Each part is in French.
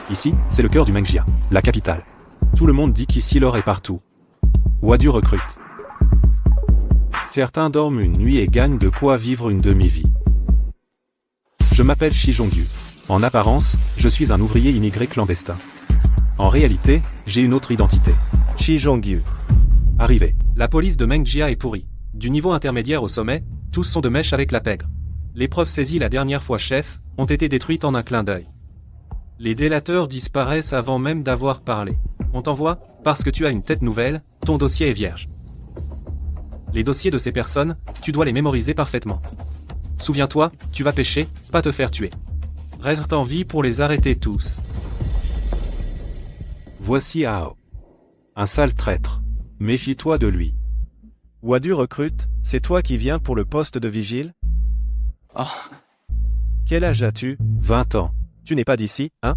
Ici, c'est le cœur du Mengjia, la capitale. Tout le monde dit qu'ici l'or est partout. Wadu recrute. Certains dorment une nuit et gagnent de quoi vivre une demi-vie. Je m'appelle Shi Jongyu. En apparence, je suis un ouvrier immigré clandestin. En réalité, j'ai une autre identité. Shi Jongyu. Arrivé. La police de Mengjia est pourrie. Du niveau intermédiaire au sommet, tous sont de mèche avec la pègre. Les preuves saisies la dernière fois chef, ont été détruites en un clin d'œil. Les délateurs disparaissent avant même d'avoir parlé. On t'envoie, parce que tu as une tête nouvelle, ton dossier est vierge. Les dossiers de ces personnes, tu dois les mémoriser parfaitement. Souviens-toi, tu vas pêcher, pas te faire tuer. Reste en vie pour les arrêter tous. Voici Ao. Un sale traître. Méfie-toi de lui. Wadu recrute, c'est toi qui viens pour le poste de vigile? Oh, Quel âge as-tu? 20 ans. Tu n'es pas d'ici, hein?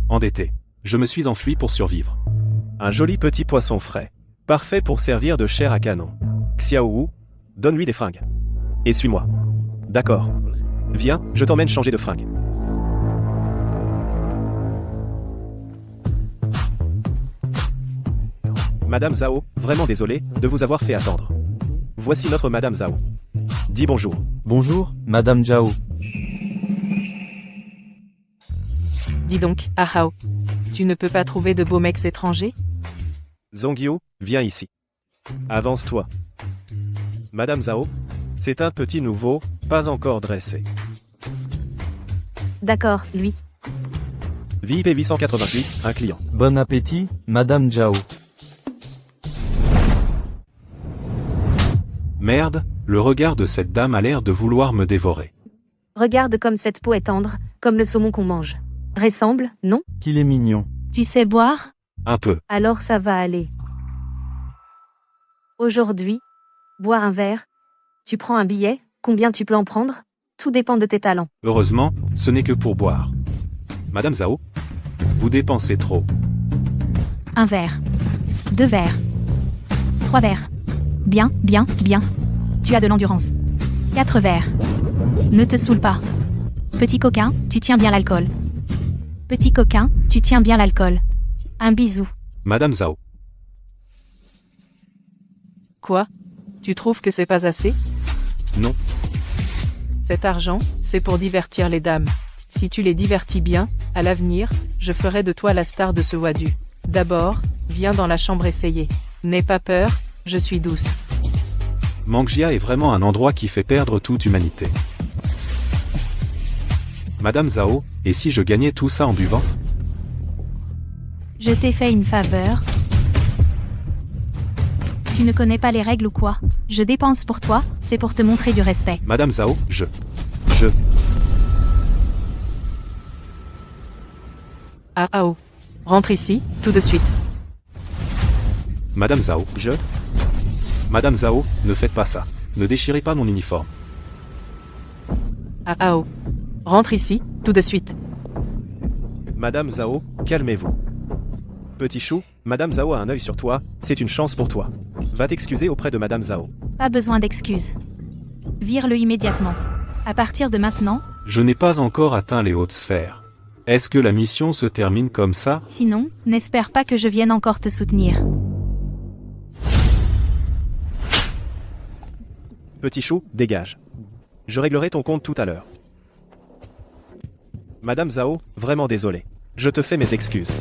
Endetté. Je me suis enfui pour survivre. Un joli petit poisson frais. Parfait pour servir de chair à canon. Xiaowu, donne-lui des fringues. Et suis-moi. D'accord. Viens, je t'emmène changer de fringues. Madame Zhao, vraiment désolé de vous avoir fait attendre. Voici notre Madame Zhao. Dis bonjour. Bonjour, Madame Zhao. Dis donc, Ahao. Tu ne peux pas trouver de beaux mecs étrangers? Zongyu, viens ici. Avance-toi. Madame Zhao, c'est un petit nouveau, pas encore dressé. D'accord, lui. VIP 888, un client. Bon appétit, Madame Zhao. Merde, le regard de cette dame a l'air de vouloir me dévorer. Regarde comme cette peau est tendre, comme le saumon qu'on mange. Ressemble, non? Qu'il est mignon. Tu sais boire? Un peu. Alors ça va aller. Aujourd'hui, boire un verre. Tu prends un billet, combien tu peux en prendre? Tout dépend de tes talents. Heureusement, ce n'est que pour boire. Madame Zhao, vous dépensez trop. Un verre. 2 verres. 3 verres. Bien, bien, bien. Tu as de l'endurance. 4 verres. Ne te saoule pas. Petit coquin, tu tiens bien l'alcool. Petit coquin, tu tiens bien l'alcool. Un bisou. Madame Zhao, Quoi? Tu trouves que c'est pas assez? non. Cet argent, c'est pour divertir les dames. Si tu les divertis bien, à l'avenir, je ferai de toi la star de ce Wadu. D'abord, viens dans la chambre essayer. N'aie pas peur, je suis douce. Mengjia est vraiment un endroit qui fait perdre toute humanité. Madame Zhao, et si je gagnais tout ça en buvant? Je t'ai fait une faveur. Tu ne connais pas les règles ou quoi? Je dépense pour toi, c'est pour te montrer du respect. Madame Zhao, je... Ahao. Rentre ici, tout de suite. Madame Zhao, Madame Zhao, ne faites pas ça. Ne déchirez pas mon uniforme. Ahao. Rentre ici, tout de suite. Madame Zhao, calmez-vous. Petit chou, Madame Zhao a un œil sur toi, c'est une chance pour toi. Va t'excuser auprès de Madame Zhao. Pas besoin d'excuses. Vire-le immédiatement. À partir de maintenant, Je n'ai pas encore atteint les hautes sphères. Est-ce que la mission se termine comme ça? sinon, n'espère pas que je vienne encore te soutenir. Petit chou, dégage. Je réglerai ton compte tout à l'heure. Madame Zhao, vraiment désolé. Je te fais mes excuses.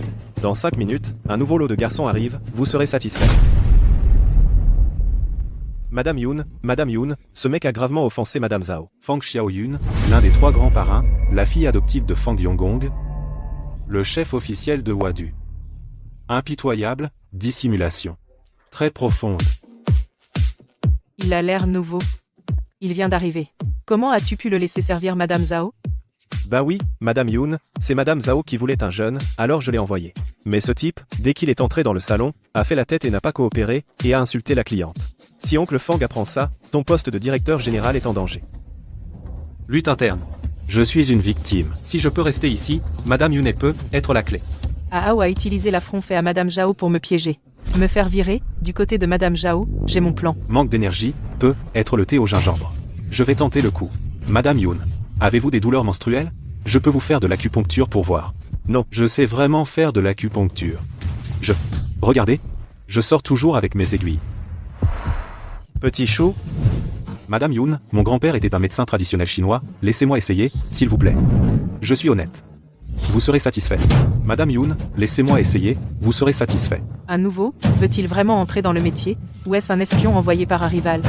Dans 5 minutes, un nouveau lot de garçons arrive, vous serez satisfait. Madame Yoon, ce mec a gravement offensé Madame Zhao. Fang Xiaoyun, l'un des 3 grands parrains, la fille adoptive de Fang Yonggong, le chef officiel de Wadu. Impitoyable, dissimulation. Très profonde. Il a l'air nouveau. Il vient d'arriver. Comment as-tu pu le laisser servir Madame Zhao? Bah oui, Madame Yoon, c'est Madame Zhao qui voulait un jeune, alors je l'ai envoyé. Mais ce type, dès qu'il est entré dans le salon, a fait la tête et n'a pas coopéré, et a insulté la cliente. Si oncle Fang apprend ça, ton poste de directeur général est en danger. Lutte interne. Je suis une victime. Si je peux rester ici, Madame Yune peut être la clé. Ahao a utilisé l'affront fait à Madame Zhao pour me piéger. Me faire virer, du côté de Madame Zhao, j'ai mon plan. Manque d'énergie, peut être le thé au gingembre. Je vais tenter le coup. Madame Yoon, avez-vous des douleurs menstruelles? Je peux vous faire de l'acupuncture pour voir. Non. Je sais vraiment faire de l'acupuncture. Regardez. Je sors toujours avec mes aiguilles. Petit chou, Madame Yoon, mon grand-père était un médecin traditionnel chinois, laissez-moi essayer, s'il vous plaît. Je suis honnête. Vous serez satisfait. Madame Yoon, laissez-moi essayer, vous serez satisfait. Un nouveau, veut-il vraiment entrer dans le métier, ou est-ce un espion envoyé par un rival?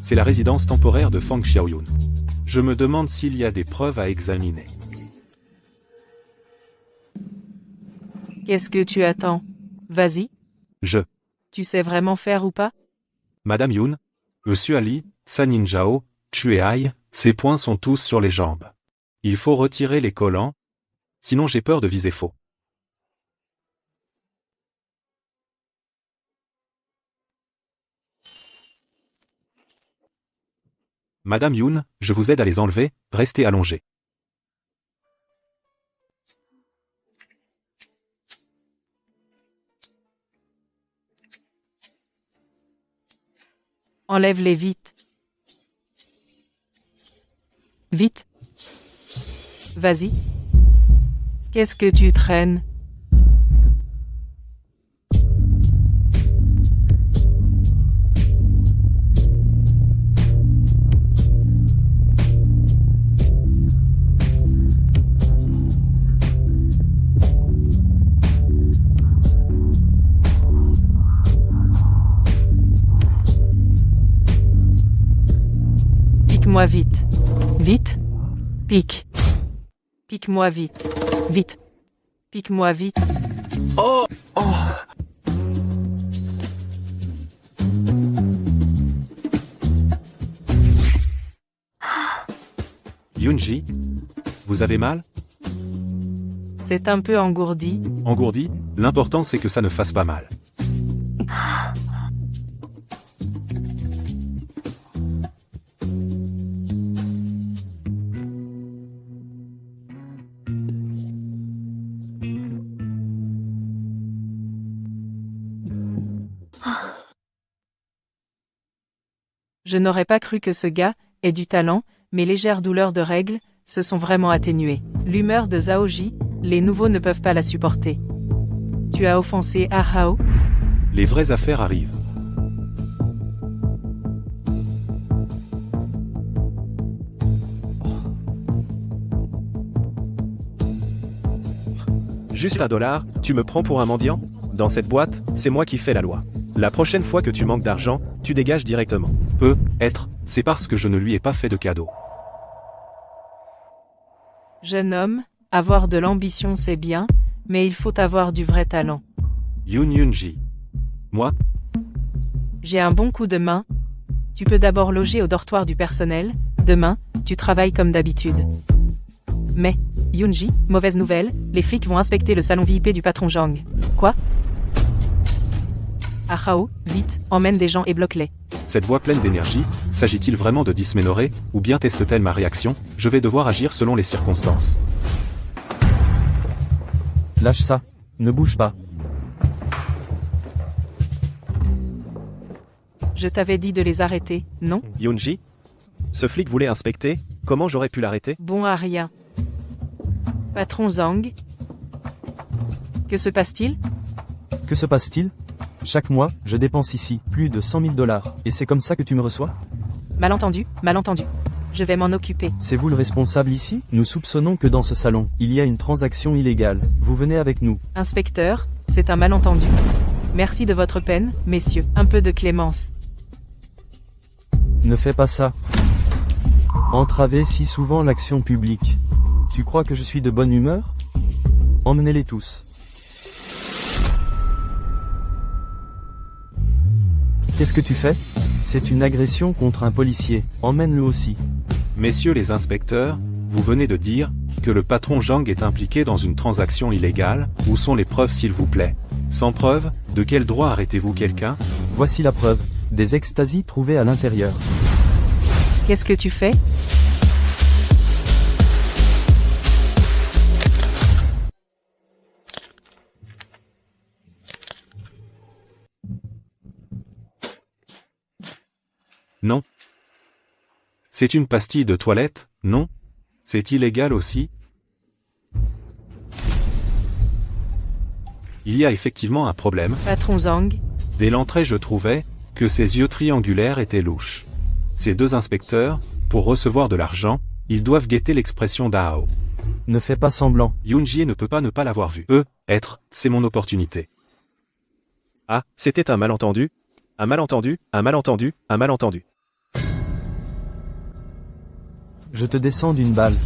C'est la résidence temporaire de Fang Xiaoyun. Je me demande s'il y a des preuves à examiner. Qu'est-ce que tu attends? Vas-y, tu sais vraiment faire ou pas? Madame Yoon, Monsieur Ali, Sanin Zhao, Chueai, ses poings sont tous sur les jambes. Il faut retirer les collants, sinon j'ai peur de viser faux. Madame Yoon, je vous aide à les enlever, restez allongée. Enlève-les vite. Vite. Vas-y. Qu'est-ce que tu traînes? Pique-moi vite. Vite. Pique. Pique-moi vite. Vite. Pique-moi vite. Yoonji, vous avez mal? C'est un peu engourdi. Engourdi, l'important c'est que ça ne fasse pas mal. Je n'aurais pas cru que ce gars ait du talent, mes légères douleurs de règles se sont vraiment atténuées. L'humeur de Zhaoji, les nouveaux ne peuvent pas la supporter. Tu as offensé Ah Hao? Les vraies affaires arrivent. juste $1, tu me prends pour un mendiant? Dans cette boîte, c'est moi qui fais la loi. La prochaine fois que tu manques d'argent, tu dégages directement. Être, c'est parce que je ne lui ai pas fait de cadeau. Jeune homme, avoir de l'ambition c'est bien, mais il faut avoir du vrai talent. Yoonji. Moi, J'ai un bon coup de main. Tu peux d'abord loger au dortoir du personnel, demain, tu travailles comme d'habitude. Mais, Yoonji, mauvaise nouvelle, les flics vont inspecter le salon VIP du patron Zhang. Quoi? Ah Hao, vite, emmène des gens et bloque-les. cette voix pleine d'énergie, s'agit-il vraiment de dysménorrhée, ou bien teste-t-elle ma réaction? Je vais devoir agir selon les circonstances. Lâche ça. Ne bouge pas. Je t'avais dit de les arrêter, non? Yoonji? Ce flic voulait inspecter, comment j'aurais pu l'arrêter? Bon à rien. Patron Zhang? Que se passe-t-il? Que se passe-t-il? Chaque mois, je dépense ici plus de $100 000. Et c'est comme ça que tu me reçois? Malentendu, malentendu. Je vais m'en occuper. C'est vous le responsable ici? Nous soupçonnons que dans ce salon, il y a une transaction illégale. Vous venez avec nous. Inspecteur, c'est un malentendu. Merci de votre peine, messieurs. Un peu de clémence. Ne fais pas ça. Entravez si souvent l'action publique. Tu crois que je suis de bonne humeur? Emmenez-les tous. Qu'est-ce que tu fais? C'est une agression contre un policier. Emmène-le aussi. Messieurs les inspecteurs, vous venez de dire que le patron Zhang est impliqué dans une transaction illégale. Où sont les preuves s'il vous plaît? Sans preuve, de quel droit arrêtez-vous quelqu'un? Voici la preuve. Des extasies trouvées à l'intérieur. Qu'est-ce que tu fais? C'est une pastille de toilette, non? C'est illégal aussi? Il y a effectivement un problème. Patron Zhang, Dès l'entrée je trouvais que ses yeux triangulaires étaient louches. Ces deux inspecteurs, pour recevoir de l'argent, ils doivent guetter l'expression d'Ao. Ne fais pas semblant. Yoon-jie ne peut pas ne pas l'avoir vu. C'est mon opportunité. Ah, c'était un malentendu. Un malentendu, un malentendu, un malentendu. Je te descends d'une balle.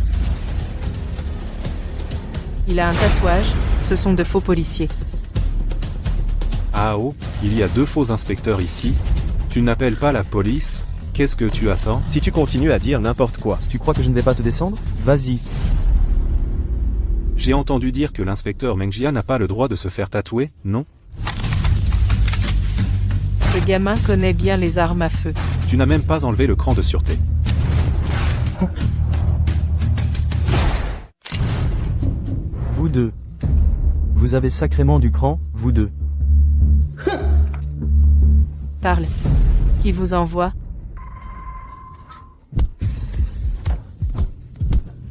il a un tatouage, ce sont de faux policiers. Ao, il y a 2 faux inspecteurs ici. Tu n'appelles pas la police? Qu'est-ce que tu attends? Si tu continues à dire n'importe quoi, Tu crois que je ne vais pas te descendre? Vas-y. J'ai entendu dire que l'inspecteur Mengjia n'a pas le droit de se faire tatouer, non? Ce gamin connaît bien les armes à feu. Tu n'as même pas enlevé le cran de sûreté. Vous deux. Vous avez sacrément du cran, vous deux. Parle. Qui vous envoie?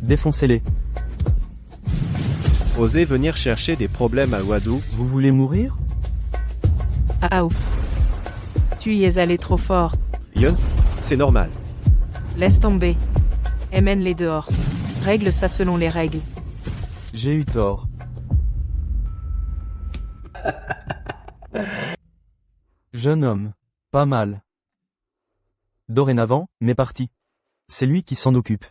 Défoncez-les. osez venir chercher des problèmes à Wadou. Vous voulez mourir? Ah, tu y es allé trop fort. Yun, c'est normal. Laisse tomber. Et mène-les dehors. Règle ça selon les règles. J'ai eu tort. Jeune homme. Pas mal. Dorénavant, mais parti. C'est lui qui s'en occupe.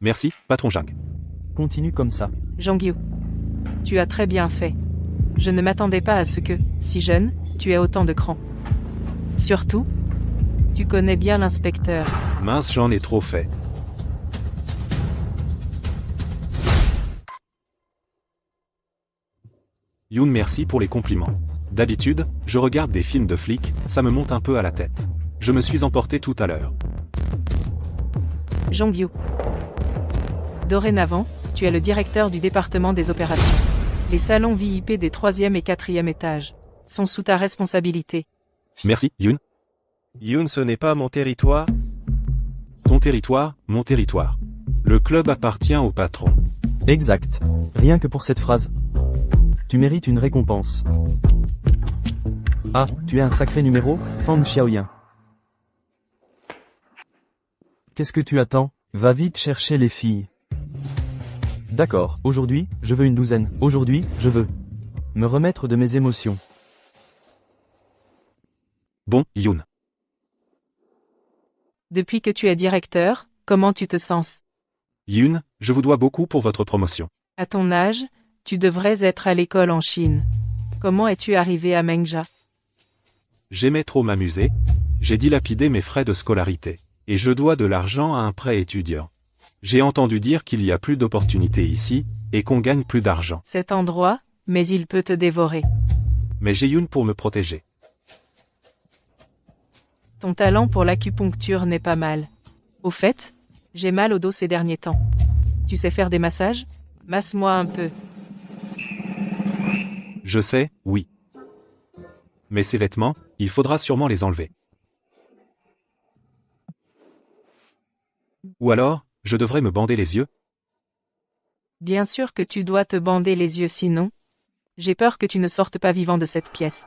Merci, patron Zhang. Continue comme ça. Jean-Guillaume. Tu as très bien fait. Je ne m'attendais pas à ce que, si jeune, tu aies autant de cran. Surtout, tu connais bien l'inspecteur. Mince, j'en ai trop fait. Yoon, merci pour les compliments. D'habitude, je regarde des films de flics, ça me monte un peu à la tête. Je me suis emporté tout à l'heure. Jean-Guillaume. Dorénavant, tu es le directeur du département des opérations. Les salons VIP des 3e et 4e étages sont sous ta responsabilité. Merci, Yoon. Yun, ce n'est pas mon territoire. Ton territoire, mon territoire. Le club appartient au patron. Exact. Rien que pour cette phrase. Tu mérites une récompense. Ah, tu es un sacré numéro, Fang Xiaoyan. Qu'est-ce que tu attends? Va vite chercher les filles. D'accord, aujourd'hui, je veux une douzaine. Aujourd'hui, je veux me remettre de mes émotions. Bon, Yoon. Depuis que tu es directeur, comment tu te sens? Yoon, je vous dois beaucoup pour votre promotion. À ton âge, tu devrais être à l'école en Chine. Comment es-tu arrivé à Mengjia? J'aimais trop m'amuser. J'ai dilapidé mes frais de scolarité. Et je dois de l'argent à un prêt étudiant. J'ai entendu dire qu'il y a plus d'opportunités ici, et qu'on gagne plus d'argent. Cet endroit, mais il peut te dévorer. Mais j'ai Yoon pour me protéger. Ton talent pour l'acupuncture n'est pas mal. Au fait, j'ai mal au dos ces derniers temps. Tu sais faire des massages? Masse-moi un peu. Je sais, oui. Mais ces vêtements, il faudra sûrement les enlever. Ou alors, je devrais me bander les yeux? Bien sûr que tu dois te bander les yeux sinon. J'ai peur que tu ne sortes pas vivant de cette pièce.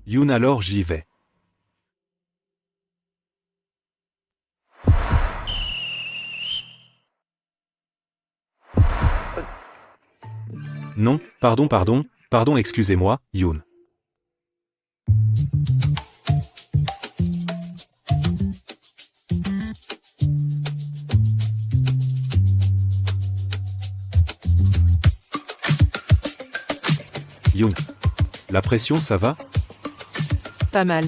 Yoon, alors j'y vais. Non, pardon, excusez-moi, Yoon. Yoon. La pression, ça va? Pas mal.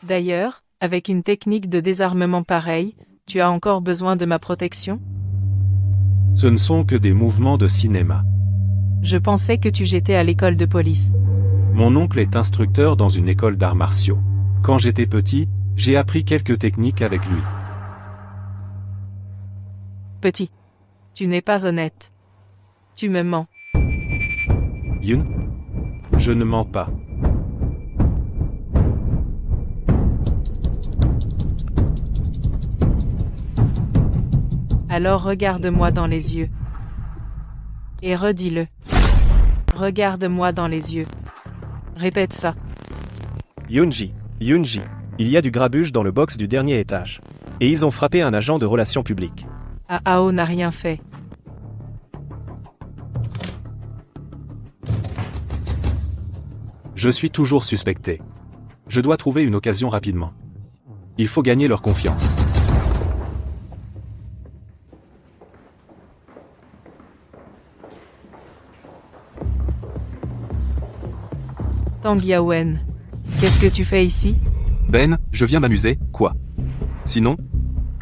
D'ailleurs, avec une technique de désarmement pareille, tu as encore besoin de ma protection? Ce ne sont que des mouvements de cinéma. Je pensais que tu j'étais à l'école de police. Mon oncle est instructeur dans une école d'arts martiaux. Quand j'étais petit, j'ai appris quelques techniques avec lui. Petit. Tu n'es pas honnête. Tu me mens. Yoon? Je ne mens pas. Alors regarde-moi dans les yeux. Et redis-le. Regarde-moi dans les yeux. Répète ça. Yoonji, il y a du grabuge dans le box du dernier étage. Et ils ont frappé un agent de relations publiques. Ao n'a rien fait. Je suis toujours suspecté. Je dois trouver une occasion rapidement. Il faut gagner leur confiance. Tang Yaowen. Qu'est-ce que tu fais ici? Ben, je viens m'amuser, quoi. Sinon,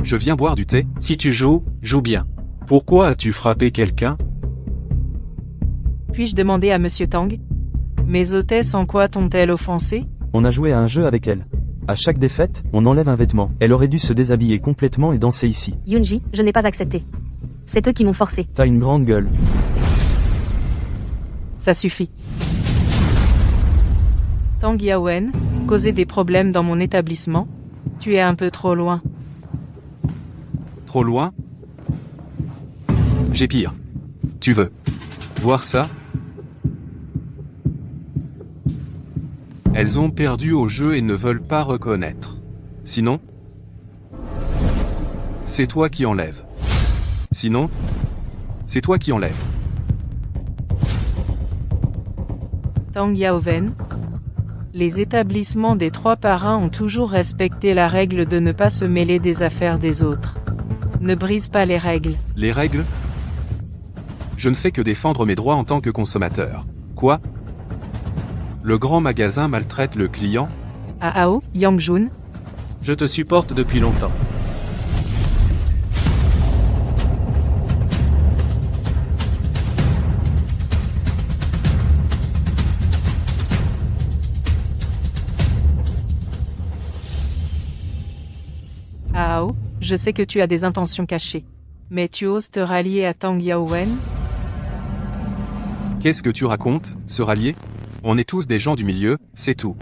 je viens boire du thé. Si tu joues, joue bien. Pourquoi as-tu frappé quelqu'un? Puis-je demander à Monsieur Tang? Mes hôtesses en quoi t'ont-elles offensé? On a joué à un jeu avec elle. À chaque défaite, on enlève un vêtement. Elle aurait dû se déshabiller complètement et danser ici. Yoonji, je n'ai pas accepté. C'est eux qui m'ont forcé. T'as une grande gueule. Ça suffit. Tang Yaowen, causer des problèmes dans mon établissement? Tu es un peu trop loin. Trop loin? J'ai pire. Tu veux voir ça? Elles ont perdu au jeu et ne veulent pas reconnaître. Sinon, c'est toi qui enlèves. Sinon, c'est toi qui enlèves. Tang Yaowen. Les établissements des trois parrains ont toujours respecté la règle de ne pas se mêler des affaires des autres. Ne brise pas les règles. Les règles? Je ne fais que défendre mes droits en tant que consommateur. Quoi? Le grand magasin maltraite le client? Ao, Yangjun. Je te supporte depuis longtemps. Ao, je sais que tu as des intentions cachées. Mais tu oses te rallier à Tang Yaowen? Qu'est-ce que tu racontes, se rallier? On est tous des gens du milieu, c'est tout.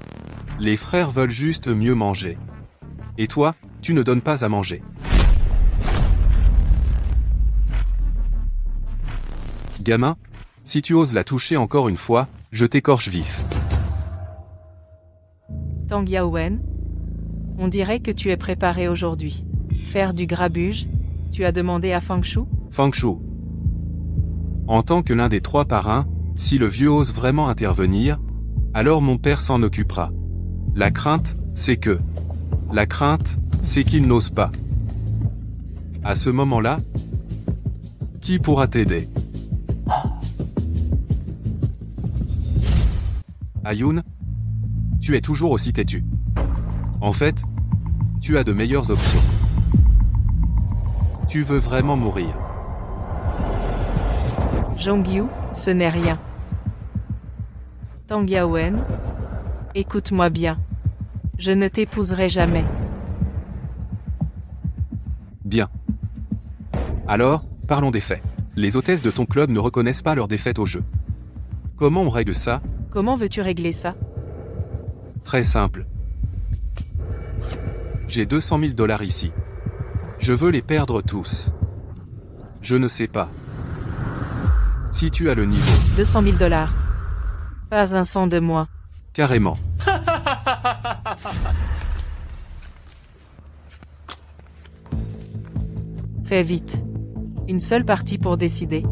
Les frères veulent juste mieux manger. Et toi, tu ne donnes pas à manger. Gamin, si tu oses la toucher encore une fois, je t'écorche vif. Tang Yaowen. On dirait que tu es préparé aujourd'hui. Faire du grabuge? Tu as demandé à Fang Shu? Fang Shu. En tant que l'un des trois parrains, si le vieux ose vraiment intervenir, alors mon père s'en occupera. La crainte, c'est qu'il n'ose pas. À ce moment-là, qui pourra t'aider? Ayoun, tu es toujours aussi têtu. En fait, tu as de meilleures options. Tu veux vraiment mourir. Jongyu, ce n'est rien. Tang Yaowen. Écoute-moi bien. Je ne t'épouserai jamais. Bien. Alors, parlons des faits. Les hôtesses de ton club ne reconnaissent pas leur défaite au jeu. Comment on règle ça? Comment veux-tu régler ça? Très simple. J'ai 200 000 $ ici. Je veux les perdre tous. Je ne sais pas. Si tu as le niveau. 200 000 $. Pas un cent de moins. Carrément. Fais vite. Une seule partie pour décider.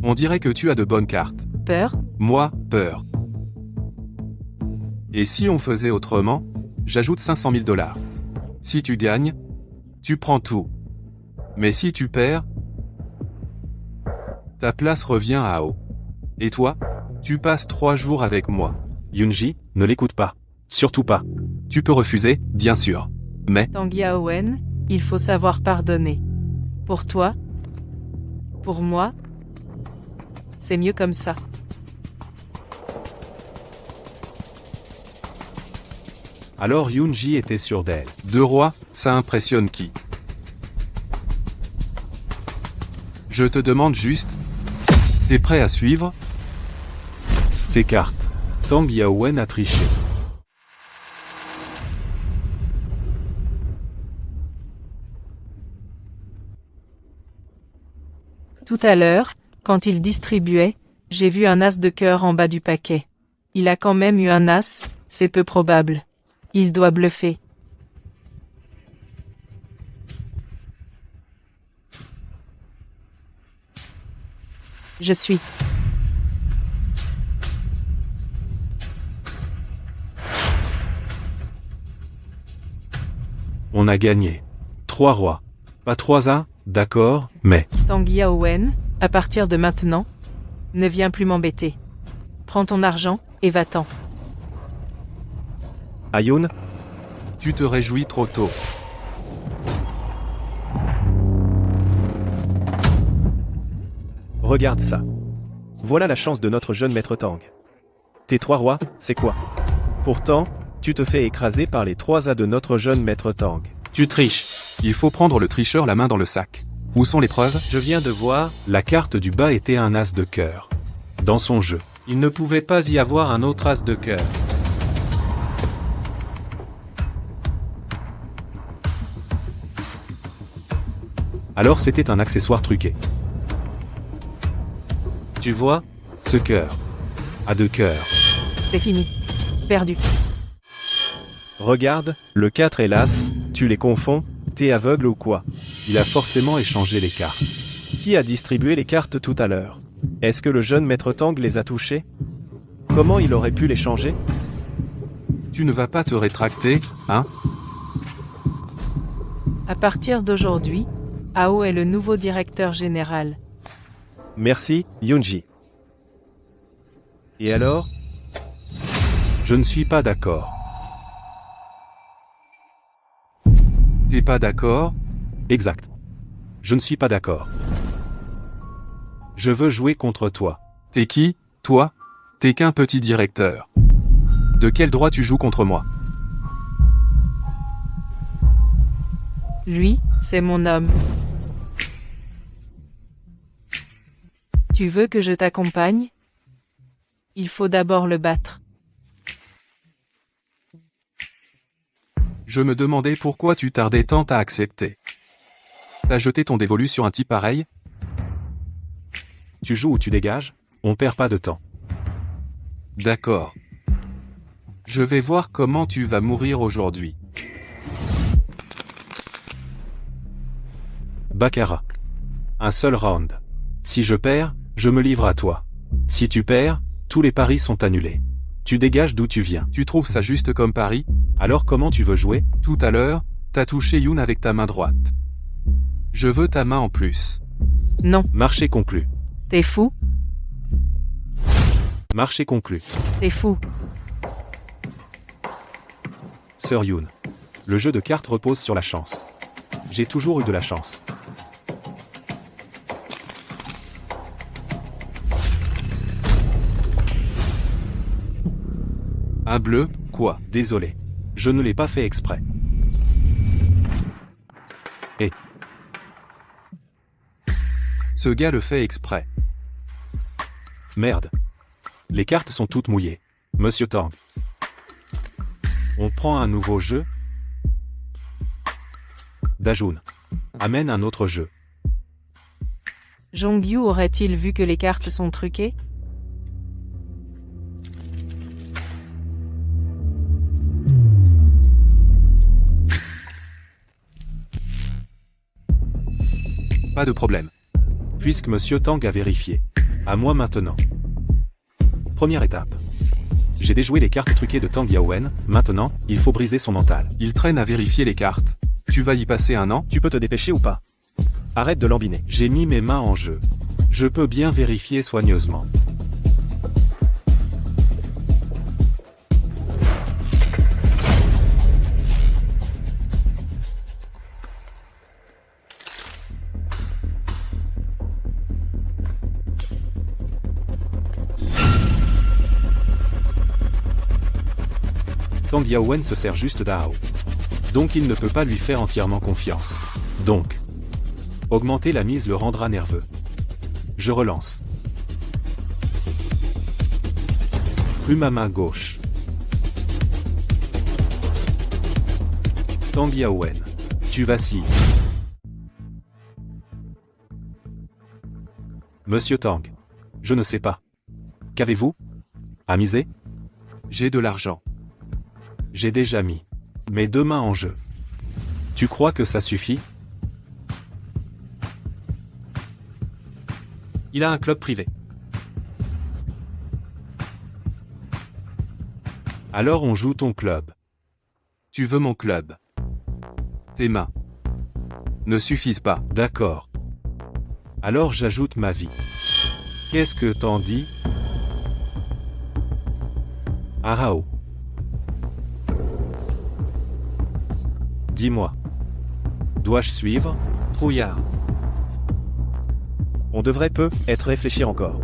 On dirait que tu as de bonnes cartes. Peur? Moi, peur. Et si on faisait autrement? J'ajoute 500 000 $. Si tu gagnes, tu prends tout. Mais si tu perds, ta place revient à Ao. Et toi, tu passes 3 jours avec moi. Yoonji, ne l'écoute pas. Surtout pas. Tu peux refuser, bien sûr. Mais, Tang Yaowen, il faut savoir pardonner. Pour toi? Pour moi? C'est mieux comme ça. Alors Yoon-ji était sûr d'elle. 2 rois, ça impressionne qui? Je te demande juste, t'es prêt à suivre? Ses cartes. Tang Yaowen a triché. Tout à l'heure, quand il distribuait, j'ai vu un as de cœur en bas du paquet. Il a quand même eu un as, c'est peu probable. Il doit bluffer. Je suis. On a gagné. 3 rois. Pas 3 as, d'accord, mais... Tang Yaowen, à partir de maintenant, ne viens plus m'embêter. Prends ton argent, et va-t'en. Ah Yoon, Tu te réjouis trop tôt. regarde ça. Voilà la chance de notre jeune maître Tang. Tes 3 rois, c'est quoi? Pourtant, tu te fais écraser par les 3 as de notre jeune maître Tang. Tu triches. Il faut prendre le tricheur la main dans le sac. Où sont les preuves? Je viens de voir, La carte du bas était un as de cœur. Dans son jeu. il ne pouvait pas y avoir un autre as de cœur. Alors c'était un accessoire truqué. Tu vois? Ce cœur. A de cœur. C'est fini. Perdu. Regarde, le 4 et l'as, tu les confonds, t'es aveugle ou quoi? Il a forcément échangé les cartes. Qui a distribué les cartes tout à l'heure? Est-ce que le jeune maître Tang les a touchées? Comment il aurait pu les changer? Tu ne vas pas te rétracter, hein? À partir d'aujourd'hui, Ao est le nouveau directeur général. Merci, Yoon-ji. Et alors? Je ne suis pas d'accord. T'es pas d'accord? Exact. Je ne suis pas d'accord. Je veux jouer contre toi. T'es qui, toi? T'es qu'un petit directeur. De quel droit tu joues contre moi? Lui, c'est mon homme. Tu veux que je t'accompagne? Il faut d'abord le battre. Je me demandais pourquoi tu tardais tant à accepter. T'as jeté ton dévolu sur un type pareil? Tu joues ou tu dégages? On perd pas de temps. D'accord. Je vais voir comment tu vas mourir aujourd'hui. Baccarat. Un seul round. Si je perds, je me livre à toi. Si tu perds, tous les paris sont annulés. Tu dégages d'où tu viens. Tu trouves ça juste comme pari? Alors comment tu veux jouer? Tout à l'heure, t'as touché Yoon avec ta main droite. Je veux ta main en plus. Non, Marché conclu. t'es fou, Marché conclu. t'es fou. Sir Yoon. Le jeu de cartes repose sur la chance. J'ai toujours eu de la chance. Un bleu, quoi? Désolé. Je ne l'ai pas fait exprès. Ce gars le fait exprès. Merde. Les cartes sont toutes mouillées. Monsieur Tang. On prend un nouveau jeu. Dajun. Amène un autre jeu. Jongyu aurait-il vu que les cartes sont truquées? Pas de problème. Puisque Monsieur Tang a vérifié. À moi maintenant. Première étape. J'ai déjoué les cartes truquées de Tang Yaowen, maintenant, il faut briser son mental. Il traîne à vérifier les cartes. Tu vas y passer un an? Tu peux te dépêcher ou pas? Arrête de lambiner. J'ai mis mes mains en jeu. Je peux bien vérifier soigneusement. Tang Yaowen se sert juste d'Ao. Donc il ne peut pas lui faire entièrement confiance. Donc, augmenter la mise le rendra nerveux. Je relance. Plus ma main gauche. Tang Yaowen. Tu vacilles. Monsieur Tang. Je ne sais pas. Qu'avez-vous à miser? J'ai de l'argent. J'ai déjà mis mes 2 mains en jeu. Tu crois que ça suffit? Il a un club privé. Alors on joue ton club. Tu veux mon club. Tes mains ne suffisent pas. D'accord. Alors j'ajoute ma vie. Qu'est-ce que t'en dis? Arao. Dis-moi. Dois-je suivre? Trouillard. On devrait peut-être réfléchir encore.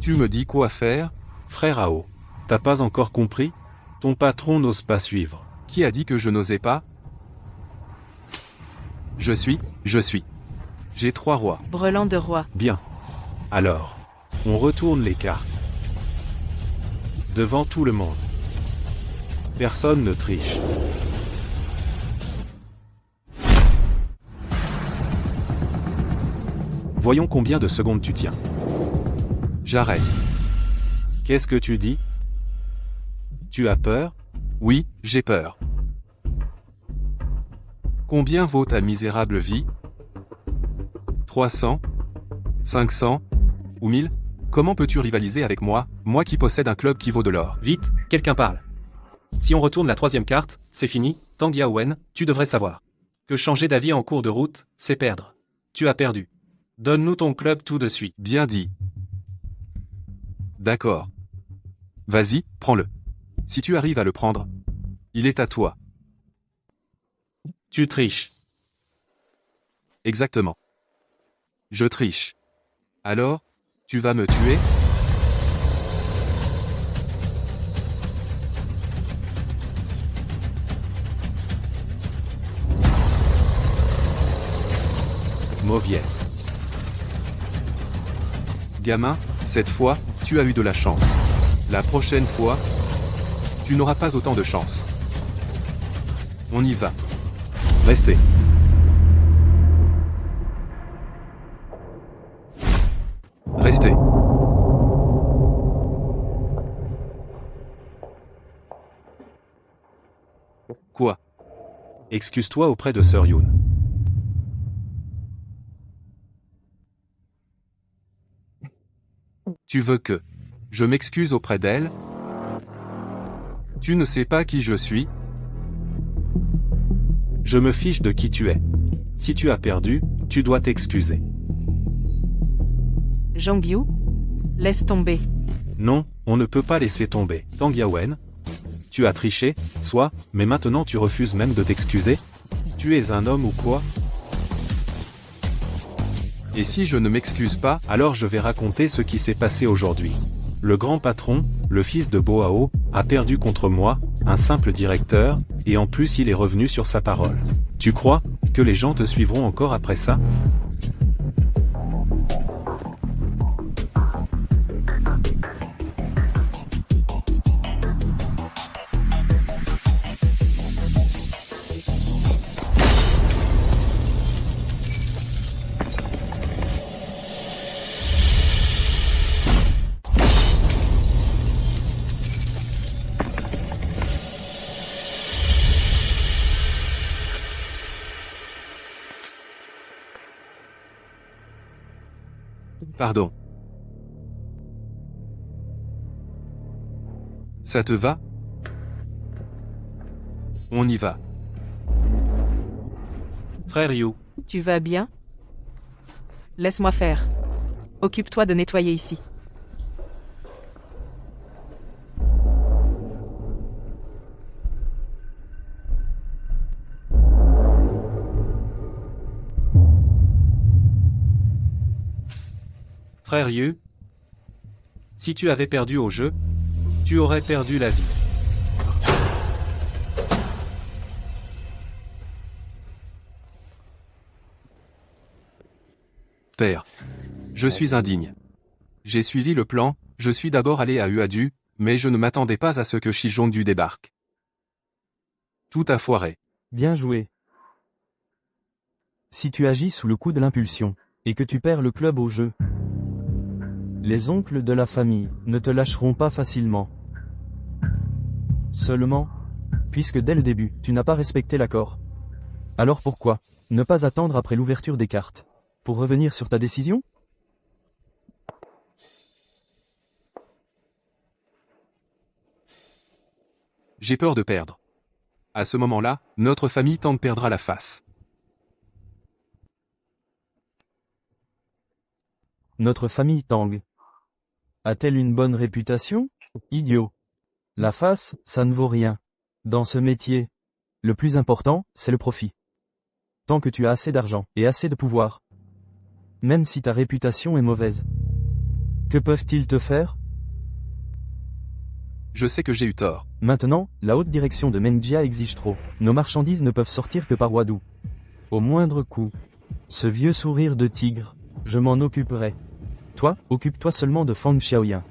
Tu me dis quoi faire? Frère Ao. T'as pas encore compris? Ton patron n'ose pas suivre. Qui a dit que je n'osais pas? Je suis. J'ai 3 rois. Brelan de roi. Bien. Alors, on retourne les cartes. Devant tout le monde. Personne ne triche. Voyons combien de secondes tu tiens. J'arrête. Qu'est-ce que tu dis? Tu as peur? Oui, j'ai peur. Combien vaut ta misérable vie? 300? 500? Ou 1000? Comment peux-tu rivaliser avec moi, moi qui possède un club qui vaut de l'or? Vite, quelqu'un parle. Si on retourne la 3e carte, c'est fini. Tang Yaowen, tu devrais savoir que changer d'avis en cours de route, c'est perdre. Tu as perdu. Donne-nous ton club tout de suite. Bien dit. D'accord. Vas-y, prends-le. Si tu arrives à le prendre, il est à toi. Tu triches. Exactement. Je triche. Alors, tu vas me tuer? Mauviette. Gamin, cette fois, tu as eu de la chance. La prochaine fois, tu n'auras pas autant de chance. On y va. Restez. Restez. Quoi? Excuse-toi auprès de Sir Yoon. Tu veux que je m'excuse auprès d'elle? Tu ne sais pas qui je suis? Je me fiche de qui tu es. Si tu as perdu, tu dois t'excuser. Zhang Yu? Laisse tomber. Non, on ne peut pas laisser tomber. Tang Yaowen? Tu as triché, soit, mais maintenant tu refuses même de t'excuser? Tu es un homme ou quoi? Et si je ne m'excuse pas? Alors je vais raconter ce qui s'est passé aujourd'hui. Le grand patron, le fils de Boao, a perdu contre moi, un simple directeur, et en plus il est revenu sur sa parole. Tu crois que les gens te suivront encore après ça? Pardon. Ça te va? On y va. Frère Yu. Tu vas bien? Laisse-moi faire. Occupe-toi de nettoyer ici. Frère Yu, si tu avais perdu au jeu, tu aurais perdu la vie. Père. Je suis indigne. J'ai suivi le plan, je suis d'abord allé à Uadu, mais je ne m'attendais pas à ce que Shi Jong-yu débarque. Tout a foiré. Bien joué. Si tu agis sous le coup de l'impulsion, et que tu perds le club au jeu, les oncles de la famille ne te lâcheront pas facilement. Seulement, puisque dès le début, tu n'as pas respecté l'accord. Alors pourquoi ne pas attendre après l'ouverture des cartes pour revenir sur ta décision? J'ai peur de perdre. À ce moment-là, notre famille Tang perdra la face. Notre famille Tang a-t-elle une bonne réputation? Idiot. La face, ça ne vaut rien. Dans ce métier, le plus important, c'est le profit. Tant que tu as assez d'argent et assez de pouvoir, même si ta réputation est mauvaise, que peuvent-ils te faire? Je sais que j'ai eu tort. Maintenant, la haute direction de Mengjia exige trop. Nos marchandises ne peuvent sortir que par Wadu. Au moindre coup. Ce vieux sourire de tigre, je m'en occuperai. Toi, occupe-toi seulement de Fang Xiaoyan.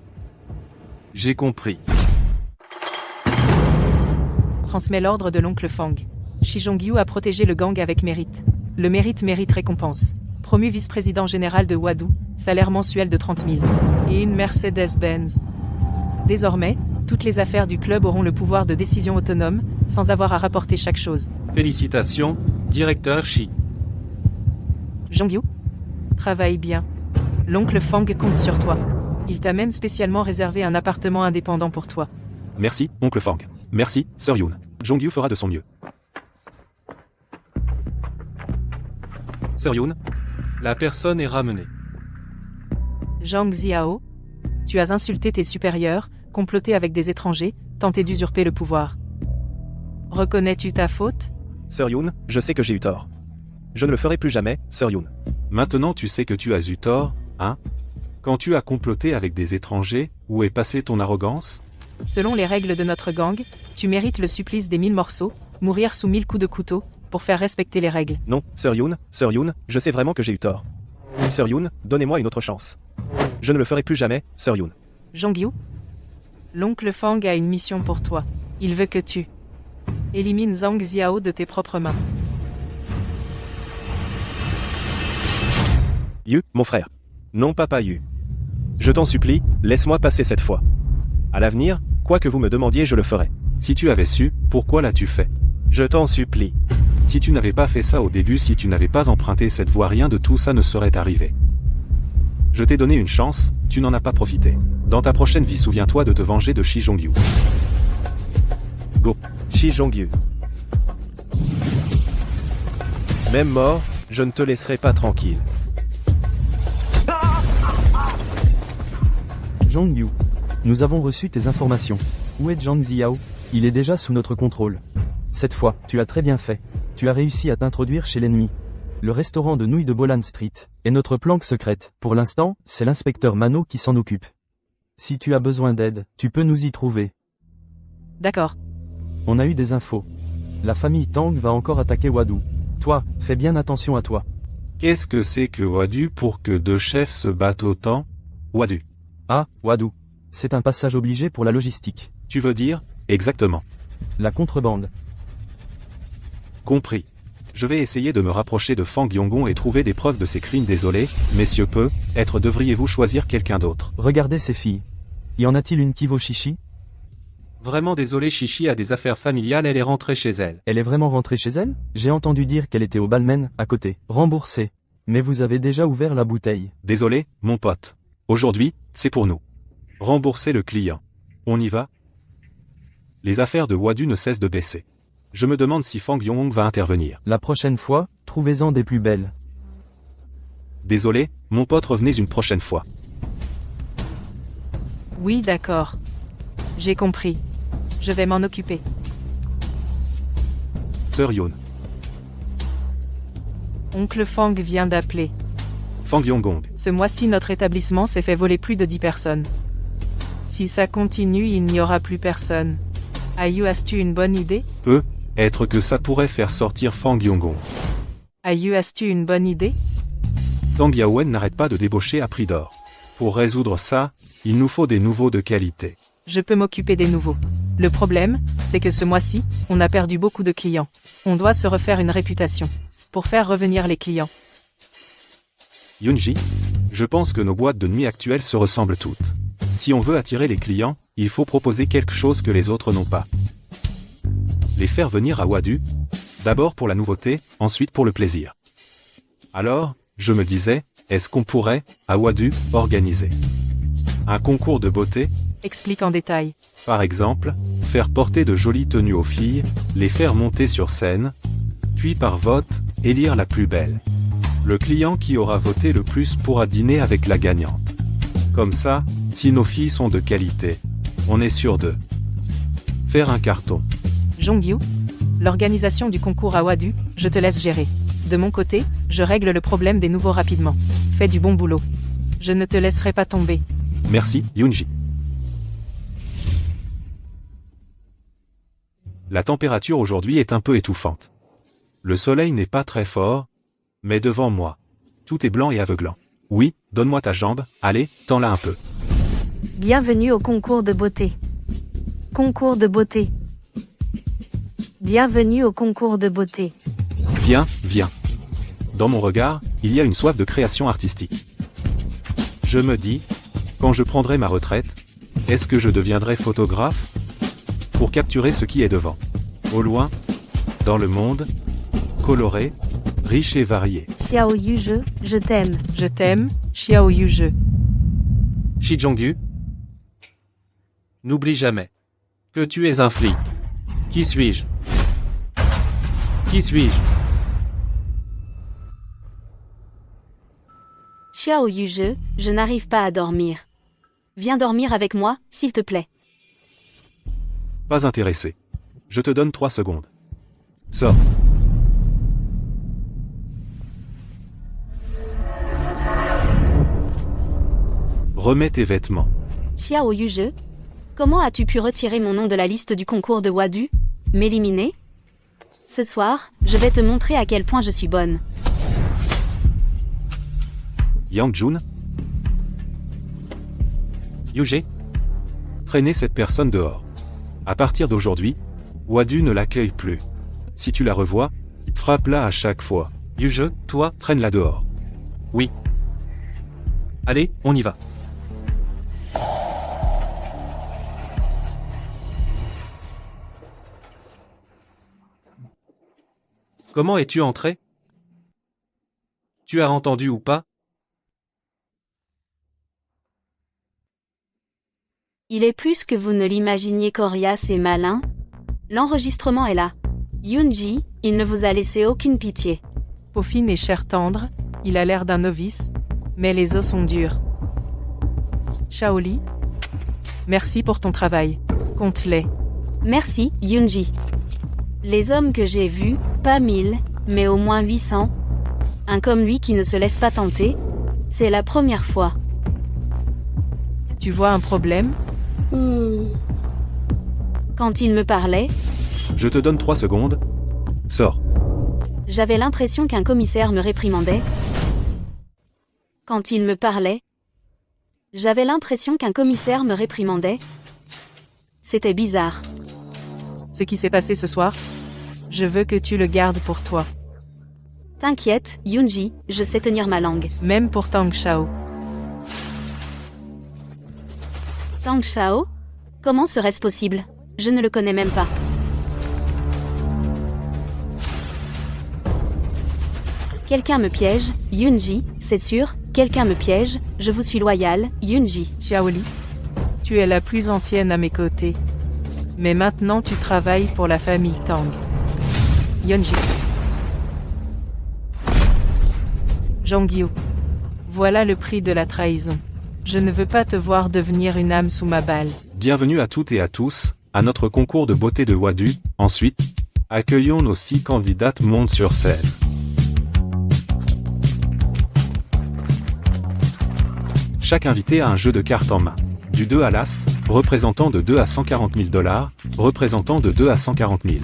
J'ai compris. Transmets l'ordre de l'oncle Fang. Shi Jong-yu a protégé le gang avec mérite. Le mérite mérite récompense. Promu vice-président général de Wadu, salaire mensuel de 30 000. Et une Mercedes-Benz. Désormais, toutes les affaires du club auront le pouvoir de décision autonome, sans avoir à rapporter chaque chose. Félicitations, directeur Shi. Jong-yu, travaille bien. L'oncle Fang compte sur toi. Il t'a même spécialement réservé un appartement indépendant pour toi. Merci, oncle Fang. Merci, Sir Yoon. Jong-yu fera de son mieux. Sir Yoon, la personne est ramenée. Zhang Xiao, tu as insulté tes supérieurs, comploté avec des étrangers, tenté d'usurper le pouvoir. Reconnais-tu ta faute? Sir Yoon, je sais que j'ai eu tort. Je ne le ferai plus jamais, Sir Yoon. Maintenant tu sais que tu as eu tort, hein? Quand tu as comploté avec des étrangers, où est passée ton arrogance? Selon les règles de notre gang, tu mérites le supplice des 1000 morceaux, mourir sous 1000 coups de couteau, pour faire respecter les règles. Non, Sir Yoon, je sais vraiment que j'ai eu tort. Sir Yoon, donnez-moi une autre chance. Je ne le ferai plus jamais, Sir Yoon. Jong-yu, l'oncle Fang a une mission pour toi. Il veut que tu élimines Zhang Xiao de tes propres mains. Yu, mon frère. Non, papa Yu. Je t'en supplie, laisse-moi passer cette fois. À l'avenir, quoi que vous me demandiez, je le ferai. Si tu avais su, pourquoi l'as-tu fait? Je t'en supplie. Si tu n'avais pas fait ça au début, si tu n'avais pas emprunté cette voie, rien de tout ça ne serait arrivé. Je t'ai donné une chance, tu n'en as pas profité. Dans ta prochaine vie, souviens-toi de te venger de Shi Jong-yu. Go. Shi Jong-yu. Même mort, je ne te laisserai pas tranquille. Jong-yu, nous avons reçu tes informations. Où est Zhang Xiao? Il est déjà sous notre contrôle. Cette fois, tu as très bien fait. Tu as réussi à t'introduire chez l'ennemi. Le restaurant de nouilles de Bolan Street est notre planque secrète. Pour l'instant, c'est l'inspecteur Mano qui s'en occupe. Si tu as besoin d'aide, tu peux nous y trouver. D'accord. On a eu des infos. La famille Tang va encore attaquer Wadu. Toi, fais bien attention à toi. Qu'est-ce que c'est que Wadu pour que deux chefs se battent autant? Wadu. Ah, Wadu. C'est un passage obligé pour la logistique. Tu veux dire? Exactement. La contrebande. Compris. Je vais essayer de me rapprocher de Fang Yonggong et trouver des preuves de ces crimes. Désolé, messieurs peut-être devriez-vous choisir quelqu'un d'autre. Regardez ces filles. Y en a-t-il une qui vaut chichi? Vraiment désolé, Chichi a des affaires familiales, elle est rentrée chez elle. Elle est vraiment rentrée chez elle? J'ai entendu dire qu'elle était au Balmain, à côté. Remboursée. Mais vous avez déjà ouvert la bouteille. Désolé, mon pote. Aujourd'hui, c'est pour nous. Rembourser le client. On y va? Les affaires de Wadu ne cessent de baisser. Je me demande si Fang Yonggong va intervenir. La prochaine fois, trouvez-en des plus belles. Désolé, mon pote, revenez une prochaine fois. Oui, d'accord. J'ai compris. Je vais m'en occuper. Sir Yoon. Oncle Fang vient d'appeler. Fang Yonggong. Ce mois-ci, notre établissement s'est fait voler plus de 10 personnes. Si ça continue, il n'y aura plus personne. Ayu, as-tu une bonne idée? Peut-être que ça pourrait faire sortir Fang Yonggong. Ayu, as-tu une bonne idée? Tang Yaowen n'arrête pas de débaucher à prix d'or. Pour résoudre ça, il nous faut des nouveaux de qualité. Je peux m'occuper des nouveaux. Le problème, c'est que ce mois-ci, on a perdu beaucoup de clients. On doit se refaire une réputation. Pour faire revenir les clients. Yunji, je pense que nos boîtes de nuit actuelles se ressemblent toutes. Si on veut attirer les clients, il faut proposer quelque chose que les autres n'ont pas. Les faire venir à Wadu, d'abord pour la nouveauté, ensuite pour le plaisir. Alors, je me disais, est-ce qu'on pourrait, à Wadu, organiser un concours de beauté? Explique en détail. Par exemple, faire porter de jolies tenues aux filles, les faire monter sur scène, puis par vote, élire la plus belle. Le client qui aura voté le plus pourra dîner avec la gagnante. Comme ça, si nos filles sont de qualité, on est sûr de faire un carton. Jongyu, l'organisation du concours à Wadu, je te laisse gérer. De mon côté, je règle le problème des nouveaux rapidement. Fais du bon boulot. Je ne te laisserai pas tomber. Merci, Yunji. La température aujourd'hui est un peu étouffante. Le soleil n'est pas très fort, mais devant moi, tout est blanc et aveuglant. Oui, donne-moi ta jambe, allez, tends-la un peu. Bienvenue au concours de beauté. Concours de beauté. Bienvenue au concours de beauté. Viens, viens. Dans mon regard, il y a une soif de création artistique. Je me dis, quand je prendrai ma retraite, est-ce que je deviendrai photographe? Pour capturer ce qui est devant. Au loin, dans le monde, coloré, riche et varié. Xiao Yuzhe, je t'aime. Je t'aime, Xiao Yuzhe. Shi Jongyu. N'oublie jamais que tu es un flic. Qui suis-je? Qui suis-je? Xiao Yuzhe, je n'arrive pas à dormir. Viens dormir avec moi, s'il te plaît. Pas intéressé. Je te donne 3 secondes. Sors. Remets tes vêtements. Xiao Yuzhe, comment as-tu pu retirer mon nom de la liste du concours de Wadu? M'éliminer? Ce soir, je vais te montrer à quel point je suis bonne. Yang Jun, Yuzhe, traînez cette personne dehors. À partir d'aujourd'hui, Wadu ne l'accueille plus. Si tu la revois, frappe-la à chaque fois. Yuzhe, toi, Traîne-la dehors. oui. Allez, on y va. Comment es-tu entré? Tu as entendu ou pas? Il est plus que vous ne l'imaginiez coriace et malin. L'enregistrement est là. Yunji, il ne vous a laissé aucune pitié. Peau fine et chair tendre, il a l'air d'un novice, mais les os sont durs. Shaoli, merci pour ton travail. Compte-les. Merci, Yunji. Les hommes que j'ai vus, pas 1000, mais au moins 800. Un comme lui qui ne se laisse pas tenter. C'est la première fois. Tu vois un problème? Quand il me parlait, Je te donne 3 secondes. Sors. j'avais l'impression qu'un commissaire me réprimandait. Quand il me parlait, j'avais l'impression qu'un commissaire me réprimandait. C'était bizarre. Ce qui s'est passé ce soir? Je veux que tu le gardes pour toi. T'inquiète, Yunji, je sais tenir ma langue. Même pour Tang Shao. Tang Shao? Comment serait-ce possible? Je ne le connais même pas. Quelqu'un me piège, Yunji, c'est sûr, quelqu'un me piège, je vous suis loyal, Yunji. Xiaoli, tu es la plus ancienne à mes côtés. Mais maintenant tu travailles pour la famille Tang. Yunji. Jongyu. Voilà le prix de la trahison. Je ne veux pas te voir devenir une âme sous ma balle. Bienvenue à toutes et à tous, à notre concours de beauté de Wadu. Ensuite, accueillons nos 6 candidates montent sur scène. Chaque invité a un jeu de cartes en main. Du 2 à l'As, représentant de 2 à 140 000 $, représentant de 2 à 140 000.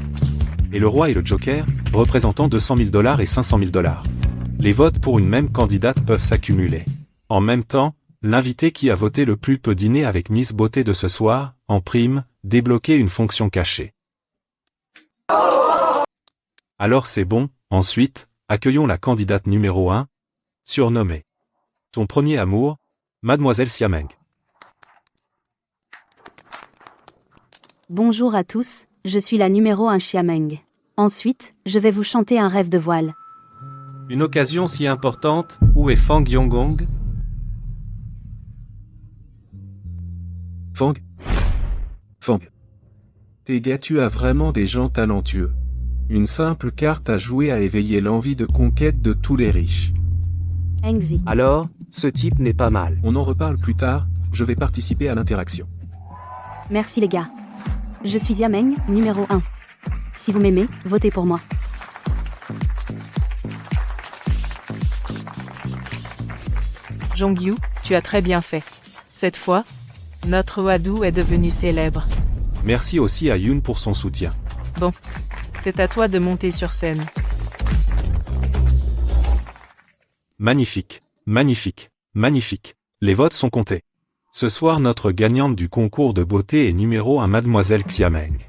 Et le roi et le joker, représentant 200 000 $ et 500 000 $. Les votes pour une même candidate peuvent s'accumuler. En même temps, l'invité qui a voté le plus peut dîner avec Miss Beauté de ce soir, en prime, débloquer une fonction cachée. Alors c'est bon, ensuite, accueillons la candidate numéro 1, surnommée Ton premier amour, Mademoiselle Xiameng. Bonjour à tous, je suis la numéro 1 Xiameng. Ensuite, je vais vous chanter un rêve de voile. Une occasion si importante, où est Fang Yonggong? Fang. Tes gars, tu as vraiment des gens talentueux. Une simple carte à jouer a éveillé l'envie de conquête de tous les riches. Engzi. Alors, ce type n'est pas mal. On en reparle plus tard, je vais participer à l'interaction. Merci les gars. Je suis Xiameng, numéro 1. Si vous m'aimez, votez pour moi. Jongyu, tu as très bien fait. Cette fois, notre Wadu est devenu célèbre. Merci aussi à Yoon pour son soutien. Bon, c'est à toi de monter sur scène. Magnifique, magnifique, magnifique. Les votes sont comptés. Ce soir notre gagnante du concours de beauté est numéro 1 Mademoiselle Xiameng.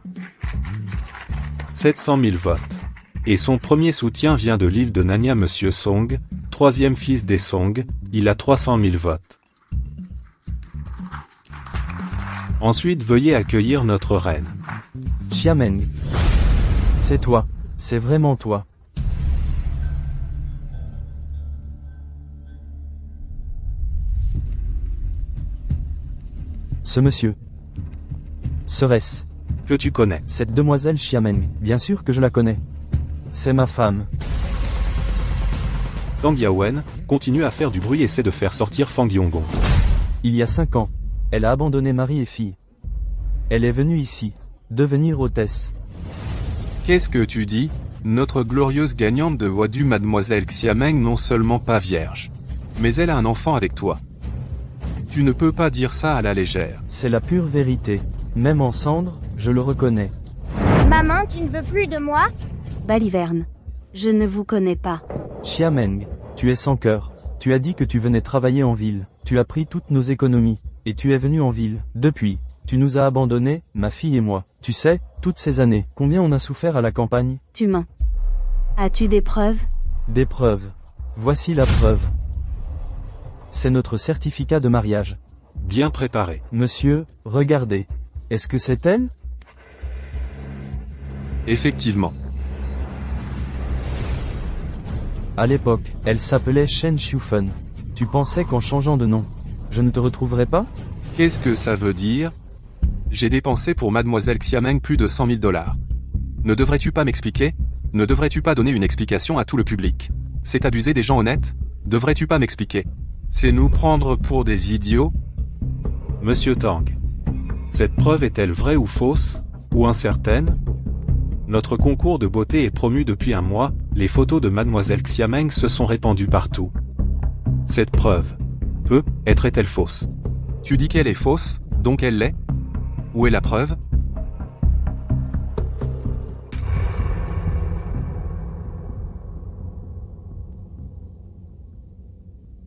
700 000 votes. Et son premier soutien vient de l'île de Nanya Monsieur Song, troisième fils des Song, il a 300 000 votes. Ensuite veuillez accueillir notre reine. Xiameng. C'est toi. C'est vraiment toi. Ce monsieur. Serait-ce Que tu connais. cette demoiselle Xiameng? Bien sûr que je la connais. C'est ma femme. Tang Yawen, continue à faire du bruit et essaie de faire sortir Fang Yonggong. Il y a 5 ans, elle a abandonné mari et fille. Elle est venue ici, devenir hôtesse. Qu'est-ce que tu dis? Notre glorieuse gagnante de Wadu Mademoiselle Xiameng non seulement pas vierge, mais elle a un enfant avec toi. Tu ne peux pas dire ça à la légère. C'est la pure vérité. Même en cendres, je le reconnais. Maman, tu ne veux plus de moi? Baliverne. Je ne vous connais pas. Xiameng, tu es sans cœur. Tu as dit que tu venais travailler en ville. Tu as pris toutes nos économies. Et tu es venu en ville. Depuis, tu nous as abandonnés, ma fille et moi. Tu sais, toutes ces années, combien on a souffert à la campagne? Tu mens. As-tu des preuves? Des preuves. Voici la preuve. C'est notre certificat de mariage. Bien préparé. Monsieur, regardez. Est-ce que c'est elle? Effectivement. À l'époque, elle s'appelait Shen Xiufen. Tu pensais qu'en changeant de nom, je ne te retrouverais pas? Qu'est-ce que ça veut dire? J'ai dépensé pour Mademoiselle Xiameng plus de 100 000 $. Ne devrais-tu pas m'expliquer? Ne devrais-tu pas donner une explication à tout le public? C'est abuser des gens honnêtes? Devrais-tu pas m'expliquer? C'est nous prendre pour des idiots? Monsieur Tang. Cette preuve est-elle vraie ou fausse, ou incertaine? Notre concours de beauté est promu depuis un mois, les photos de Mademoiselle Xiameng se sont répandues partout. Cette preuve est-elle fausse? Tu dis qu'elle est fausse, donc elle l'est? Où est la preuve?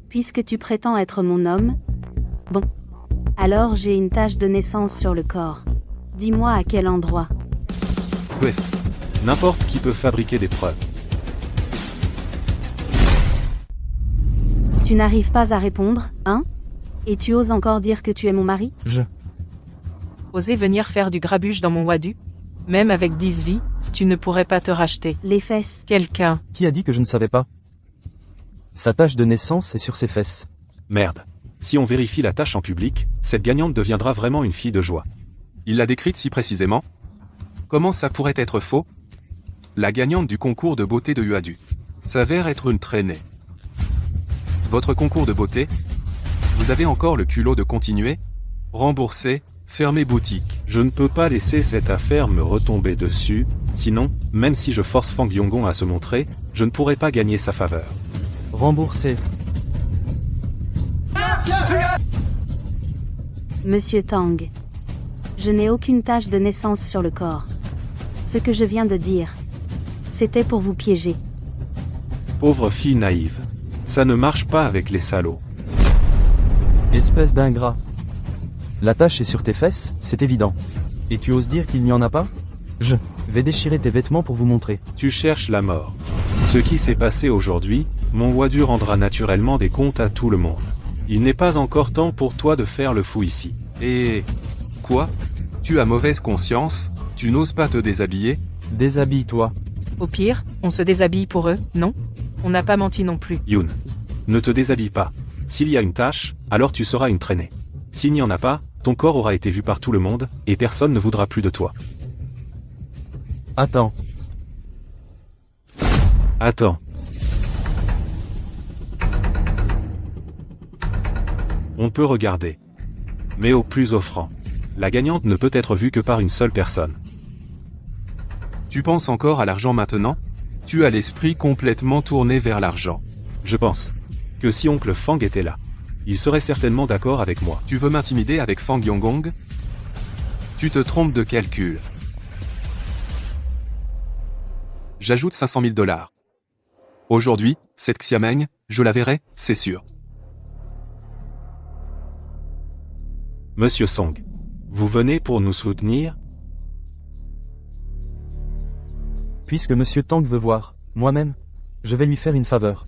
Puisque tu prétends être mon homme, bon. Alors j'ai une tache de naissance sur le corps. Dis-moi à quel endroit. Bref. N'importe qui peut fabriquer des preuves. Tu n'arrives pas à répondre, hein? Et tu oses encore dire que tu es mon mari? Oser venir faire du grabuge dans mon Wadu? Même avec 10 vies, tu ne pourrais pas te racheter. Les fesses. Quelqu'un. Qui a dit que je ne savais pas? Sa tache de naissance est sur ses fesses. Merde. Si on vérifie la tâche en public, cette gagnante deviendra vraiment une fille de joie. Il l'a décrite si précisément? Comment ça pourrait être faux? La gagnante du concours de beauté de Uadu s'avère être une traînée. Votre concours de beauté? Vous avez encore le culot de continuer? Rembourser, fermer boutique. Je ne peux pas laisser cette affaire me retomber dessus, sinon, même si je force Fang Yonggong à se montrer, je ne pourrai pas gagner sa faveur. Remboursé. Monsieur Tang. Je n'ai aucune tache de naissance sur le corps. Ce que je viens de dire, c'était pour vous piéger. Pauvre fille naïve. Ça ne marche pas avec les salauds. Espèce d'ingrat. La tâche est sur tes fesses, c'est évident. Et tu oses dire qu'il n'y en a pas? Je vais déchirer tes vêtements pour vous montrer. Tu cherches la mort. Ce qui s'est passé aujourd'hui, mon Wadu rendra naturellement des comptes à tout le monde. Il n'est pas encore temps pour toi de faire le fou ici. Et... Quoi? Tu as mauvaise conscience? Tu n'oses pas te déshabiller? Déshabille-toi. Au pire, on se déshabille pour eux, non? On n'a pas menti non plus. Yoon. Ne te déshabille pas. S'il y a une tâche, alors tu seras une traînée. S'il n'y en a pas, ton corps aura été vu par tout le monde, et personne ne voudra plus de toi. Attends. Attends. On peut regarder. Mais au plus offrant. La gagnante ne peut être vue que par une seule personne. Tu penses encore à l'argent maintenant? Tu as l'esprit complètement tourné vers l'argent. Je pense que si oncle Fang était là, il serait certainement d'accord avec moi. Tu veux m'intimider avec Fang Yonggong? Tu te trompes de calcul. J'ajoute 500 000 $. Aujourd'hui, cette Xiameng, je la verrai, c'est sûr. Monsieur Song, vous venez pour nous soutenir? Puisque Monsieur Tang veut voir, moi-même, je vais lui faire une faveur.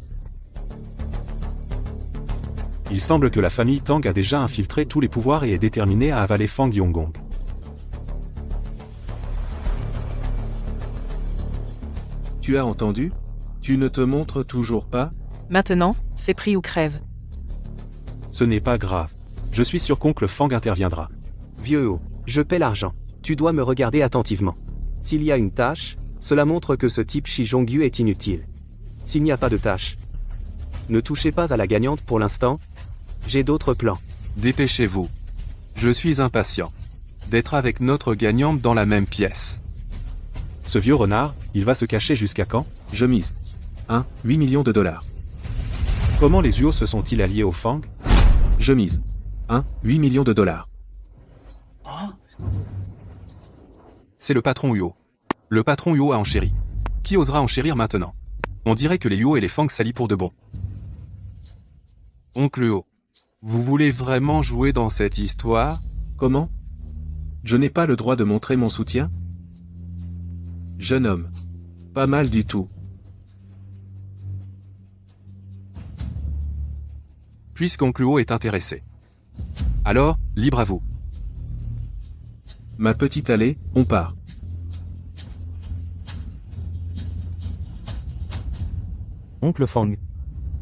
Il semble que la famille Tang a déjà infiltré tous les pouvoirs et est déterminée à avaler Fang Yonggong. Tu as entendu? Tu ne te montres toujours pas? Maintenant, c'est pris ou crève. Ce n'est pas grave. Je suis sûr qu'oncle Fang interviendra. Vieux haut, je paie l'argent. Tu dois me regarder attentivement. S'il y a une tâche, cela montre que ce type Shi Zhongyu est inutile. S'il n'y a pas de tâche, ne touchez pas à la gagnante pour l'instant. J'ai d'autres plans. Dépêchez-vous. Je suis impatient d'être avec notre gagnante dans la même pièce. Ce vieux renard, il va se cacher jusqu'à quand? Je mise. 8 millions de $. Comment les Uo se sont-ils alliés au Fang? Je mise. 8 millions de $. C'est le patron Uo. Le patron Uo a enchéri. Qui osera enchérir maintenant? On dirait que les Uo et les Fang s'allient pour de bon. Oncle Uo, vous voulez vraiment jouer dans cette histoire? Comment? Je n'ai pas le droit de montrer mon soutien? Jeune homme. Pas mal du tout. Puisqu'oncle Uo est intéressé. Alors, libre à vous. Ma petite allée, on part. Oncle Fang.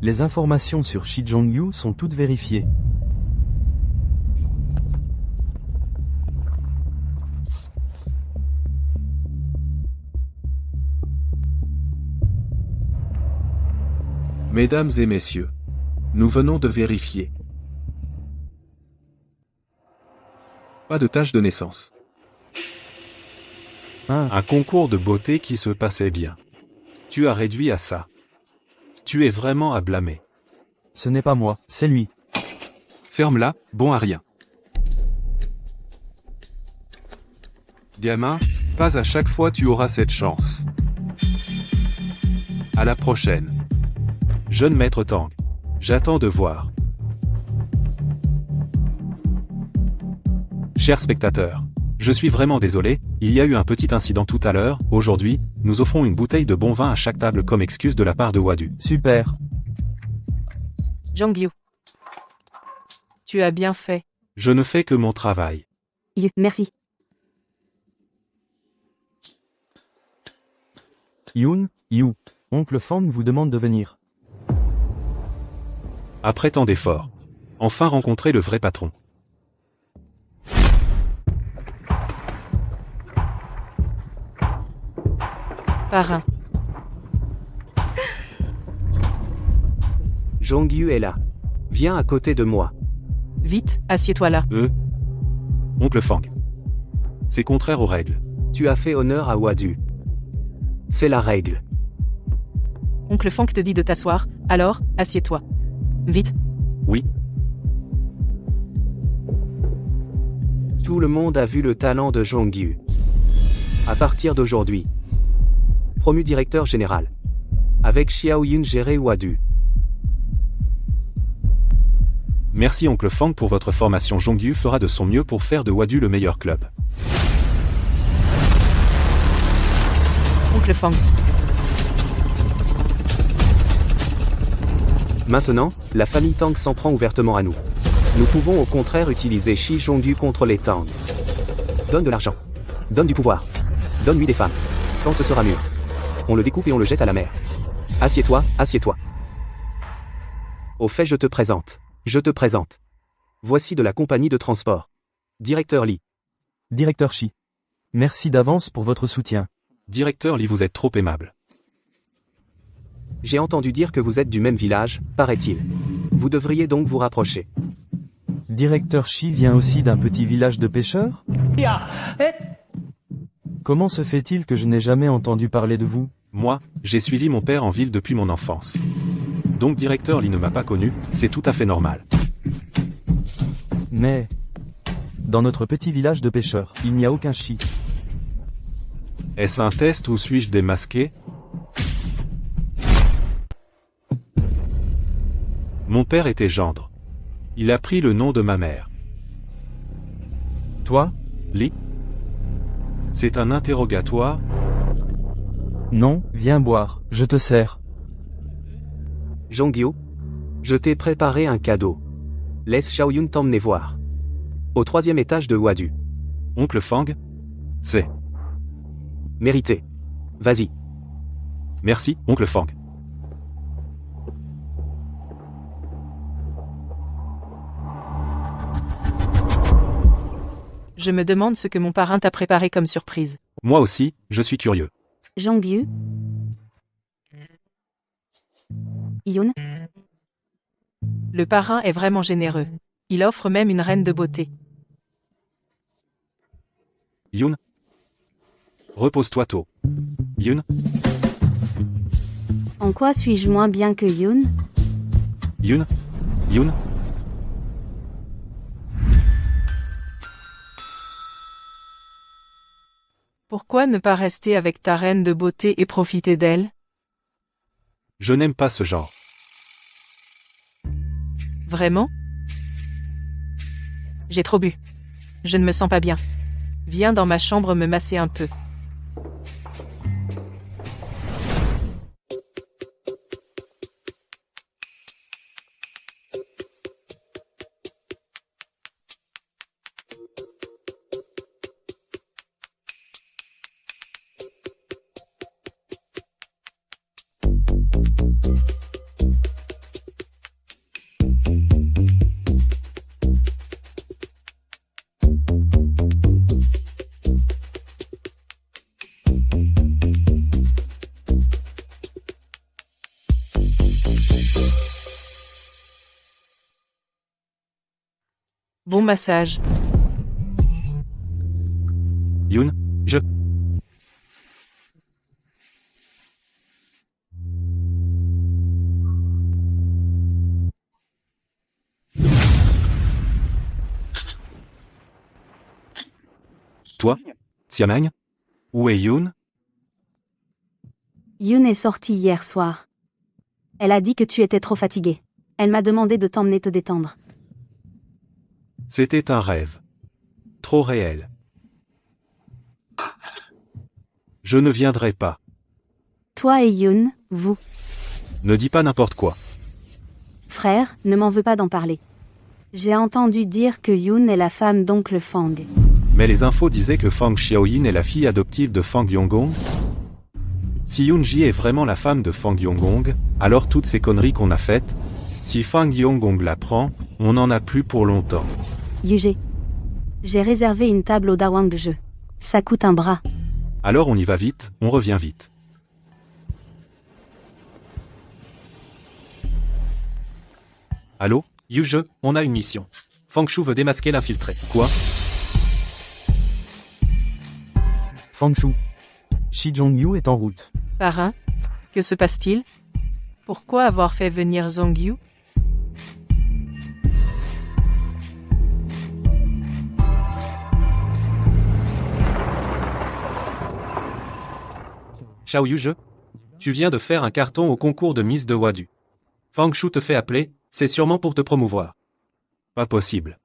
Les informations sur Shi Zhongyu sont toutes vérifiées. Mesdames et messieurs, nous venons de vérifier. Pas de tache de naissance. Un concours de beauté qui se passait bien. Tu as réduit à ça. Tu es vraiment à blâmer. Ce n'est pas moi, c'est lui. Ferme-la, bon à rien. Gamin, pas à chaque fois tu auras cette chance. À la prochaine. Jeune maître Tang. J'attends de voir. Chers spectateurs, je suis vraiment désolé, il y a eu un petit incident tout à l'heure. Aujourd'hui, nous offrons une bouteille de bon vin à chaque table comme excuse de la part de Wadu. Super. Zhongyu. Tu as bien fait. Je ne fais que mon travail. Merci. Yoon, You. Oncle Fang vous demande de venir. Après tant d'efforts. Enfin rencontrer le vrai patron. Parrain. Zhongyu est là. Viens à côté de moi. Vite, assieds-toi là. Oncle Fang. C'est contraire aux règles. Tu as fait honneur à Wadu. C'est la règle. Oncle Fang te dit de t'asseoir, alors, assieds-toi. Vite. Oui. Tout le monde a vu le talent de Zhongyu. À partir d'aujourd'hui, promu directeur général. Avec Xiaoyun gérer Wadu. Merci oncle Fang pour votre formation. Zhongyu fera de son mieux pour faire de Wadu le meilleur club. Oncle Fang. Maintenant, la famille Tang s'en prend ouvertement à nous. Nous pouvons au contraire utiliser Shi Zhongyu contre les Tang. Donne de l'argent. Donne du pouvoir. Donne-lui des femmes. Quand ce sera mûr. On le découpe et on le jette à la mer. Assieds-toi, assieds-toi. Au fait, je te présente. Je te présente. Voici de la compagnie de transport. Directeur Li. Directeur Shi. Merci d'avance pour votre soutien. Directeur Li, vous êtes trop aimable. J'ai entendu dire que vous êtes du même village, paraît-il. Vous devriez donc vous rapprocher. Directeur Shi vient aussi d'un petit village de pêcheurs? Comment se fait-il que je n'ai jamais entendu parler de vous? Moi, j'ai suivi mon père en ville depuis mon enfance. Donc directeur Li ne m'a pas connu, c'est tout à fait normal. Mais... dans notre petit village de pêcheurs, il n'y a aucun Shi. Est-ce un test ou suis-je démasqué? Mon père était gendre. Il a pris le nom de ma mère. Toi? Li? C'est un interrogatoire? Non, viens boire, je te sers. Zhongyu, je t'ai préparé un cadeau. Laisse Xiaoyun t'emmener voir. Au 3e étage de Wadu. Oncle Fang? C'est. Mérité. Vas-y. Merci, oncle Fang. Je me demande ce que mon parrain t'a préparé comme surprise. Moi aussi, je suis curieux. Zhongyu. Yun. Le parrain est vraiment généreux. Il offre même une reine de beauté. Yun? Repose-toi tôt. Yun? En quoi suis-je moins bien que Yun? Yun? Yun? Pourquoi ne pas rester avec ta reine de beauté et profiter d'elle? Je n'aime pas ce genre. Vraiment? J'ai trop bu. Je ne me sens pas bien. Viens dans ma chambre me masser un peu. Bon massage. Yun? Je. Toi? Xiameng? Où est Yun? Yun est sortie hier soir. Elle a dit que tu étais trop fatigué. Elle m'a demandé de t'emmener te détendre. C'était un rêve. Trop réel. Je ne viendrai pas. Toi et Yun, vous. Ne dis pas n'importe quoi. Frère, ne m'en veux pas d'en parler. J'ai entendu dire que Yun est la femme d'oncle Fang. Mais les infos disaient que Fang Xiaoyin est la fille adoptive de Fang Yonggong. Si Yunji est vraiment la femme de Fang Yonggong, alors toutes ces conneries qu'on a faites, si Fang Yonggong l'apprend, on n'en a plus pour longtemps. Yugé. J'ai réservé une table au Dawang de jeu. Ça coûte un bras. Alors on y va vite, on revient vite. Allô? Yuge, on a une mission. Fang Shu veut démasquer l'infiltré. Quoi? Fangshu. Shi Zhongyu est en route. Parrain? Que se passe-t-il? Pourquoi avoir fait venir Zhongyu? Xiao Yuge? Tu viens de faire un carton au concours de Miss de Wadu. Fang Shu te fait appeler, c'est sûrement pour te promouvoir. Pas possible.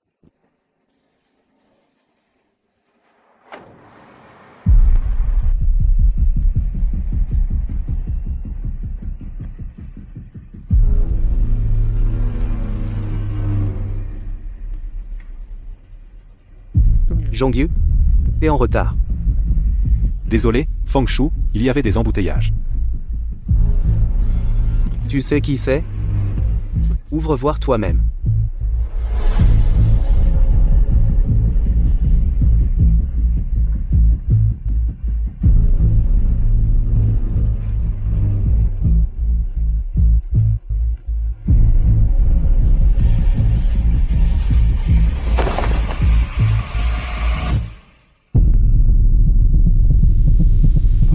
Zhongyu, t'es en retard. Désolé, Fang Shu, il y avait des embouteillages. Tu sais qui c'est? Ouvre voir toi-même.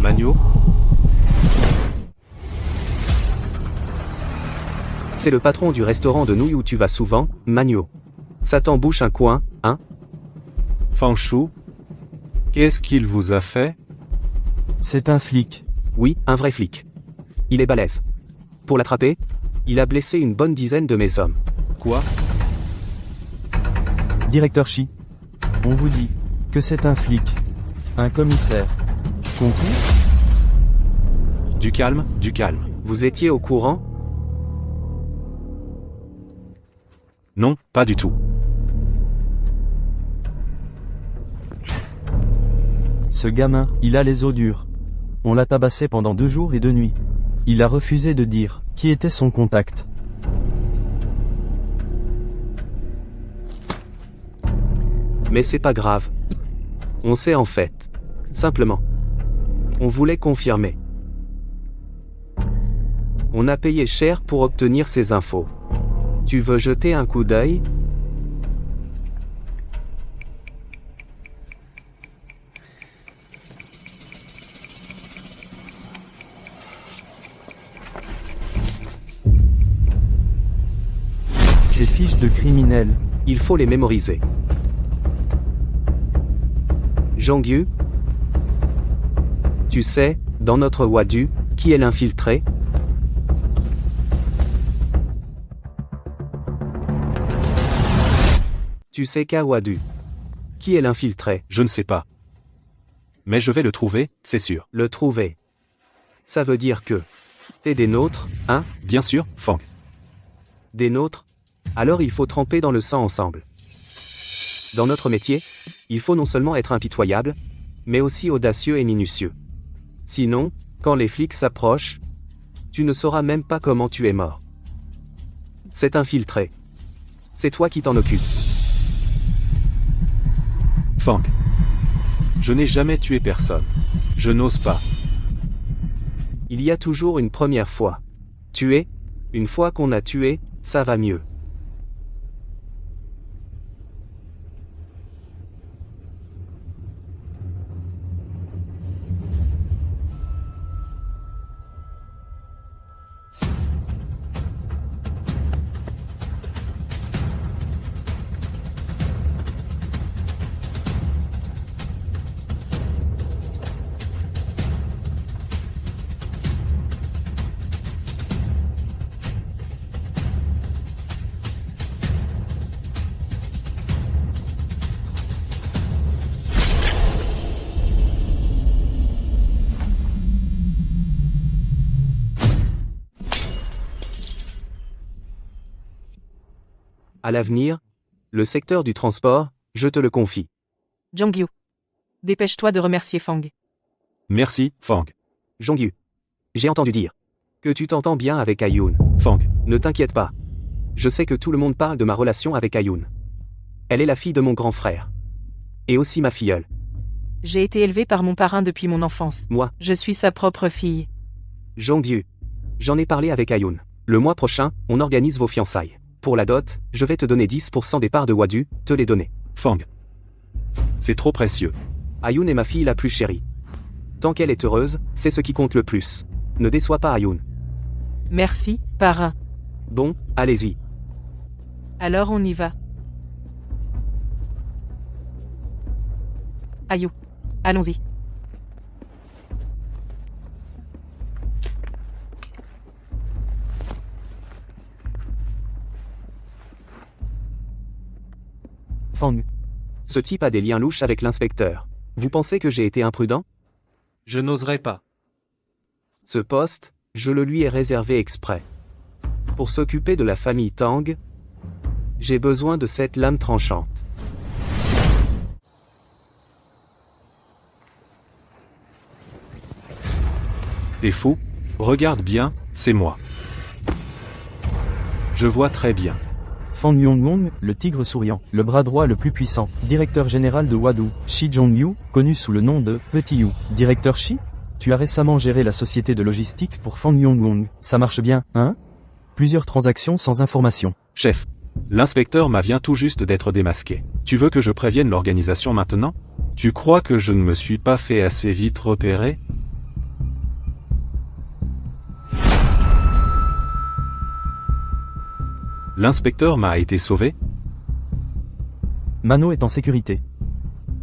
Magno, C'est le patron du restaurant de nouilles où tu vas souvent, Magno. Ça t'embouche un coin, hein? Fang Shu, qu'est-ce qu'il vous a fait? C'est un flic. Oui, un vrai flic. Il est balèze. Pour l'attraper, il a blessé une bonne dizaine de mes hommes. Quoi? Directeur Shi. On vous dit que c'est un flic. Un commissaire. Compris? Du calme, du calme. Vous étiez au courant? Non, pas du tout. Ce gamin, il a les os durs. On l'a tabassé pendant 2 jours et 2 nuits. Il a refusé de dire qui était son contact. Mais c'est pas grave. On sait en fait. Simplement. On voulait confirmer. On a payé cher pour obtenir ces infos. Tu veux jeter un coup d'œil? Ces fiches de criminels. Il faut les mémoriser. Zhongyu, tu sais, dans notre Wadu, qui est l'infiltré? Tu sais qu'à Wadu, qui est l'infiltré? Je ne sais pas. Mais je vais le trouver, c'est sûr. Le trouver. Ça veut dire que t'es des nôtres, hein? Bien sûr, Fang. Des nôtres? Alors il faut tremper dans le sang ensemble. Dans notre métier, il faut non seulement être impitoyable, mais aussi audacieux et minutieux. Sinon, quand les flics s'approchent, tu ne sauras même pas comment tu es mort. C'est infiltré. C'est toi qui t'en occupes. Fang. Je n'ai jamais tué personne. Je n'ose pas. Il y a toujours une première fois. Tuer, une fois qu'on a tué, ça va mieux. À l'avenir, le secteur du transport, je te le confie. Zhongyu. Dépêche-toi de remercier Fang. Merci, Fang. Zhongyu. J'ai entendu dire que tu t'entends bien avec Ayun. Fang. Ne t'inquiète pas. Je sais que tout le monde parle de ma relation avec Ayun. Elle est la fille de mon grand frère. Et aussi ma filleule. J'ai été élevée par mon parrain depuis mon enfance. Moi, Je suis sa propre fille. Zhongyu. J'en ai parlé avec Ayun. Le mois prochain, on organise vos fiançailles. Pour la dot, je vais te donner 10% des parts de Wadu, te les donner. Fang. C'est trop précieux. Ayun est ma fille la plus chérie. Tant qu'elle est heureuse, c'est ce qui compte le plus. Ne déçois pas Ayun. Merci, parrain. Bon, allez-y. Alors on y va. Ayo. Allons-y. Fang. Ce type a des liens louches avec l'inspecteur. Vous pensez que j'ai été imprudent? Je n'oserais pas. Ce poste, je le lui ai réservé exprès. Pour s'occuper de la famille Tang, j'ai besoin de cette lame tranchante. T'es fou? Regarde bien, c'est moi. Je vois très bien. Fang Yonggong, le tigre souriant, le bras droit le plus puissant, directeur général de Wadu, Shi Zhongyu, connu sous le nom de Petit Yu. Directeur Shi? Tu as récemment géré la société de logistique pour Fang Yonggong. Ça marche bien, hein? Plusieurs transactions sans information. Chef, l'inspecteur vient tout juste d'être démasqué. Tu veux que je prévienne l'organisation maintenant? Tu crois que je ne me suis pas fait assez vite repérer? L'inspecteur a été sauvé? Mano est en sécurité.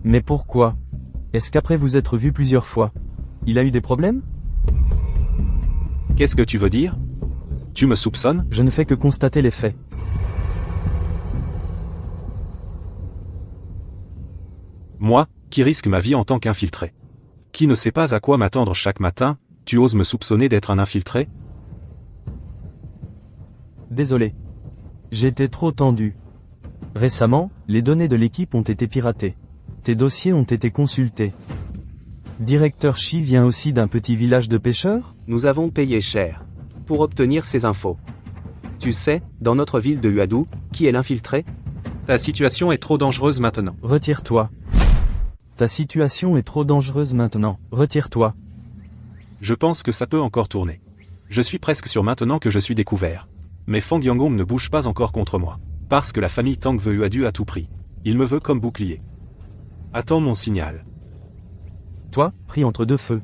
Mais pourquoi? Est-ce qu'après vous être vu plusieurs fois, il a eu des problèmes? Qu'est-ce que tu veux dire? Tu me soupçonnes? Je ne fais que constater les faits. Moi, qui risque ma vie en tant qu'infiltré. Qui ne sait pas à quoi m'attendre chaque matin, tu oses me soupçonner d'être un infiltré? Désolé. J'étais trop tendu. Récemment, les données de l'équipe ont été piratées. Tes dossiers ont été consultés. Directeur Shi vient aussi d'un petit village de pêcheurs? Nous avons payé cher pour obtenir ces infos. Tu sais, dans notre ville de Huadu, qui est l'infiltré? Ta situation est trop dangereuse maintenant. Retire-toi. Ta situation est trop dangereuse maintenant. Retire-toi. Je pense que ça peut encore tourner. Je suis presque sûr maintenant que je suis découvert. Mais Fang Yonggong ne bouge pas encore contre moi. Parce que la famille Tang veut Huadu à tout prix. Il me veut comme bouclier. Attends mon signal. Toi, pris entre deux feux.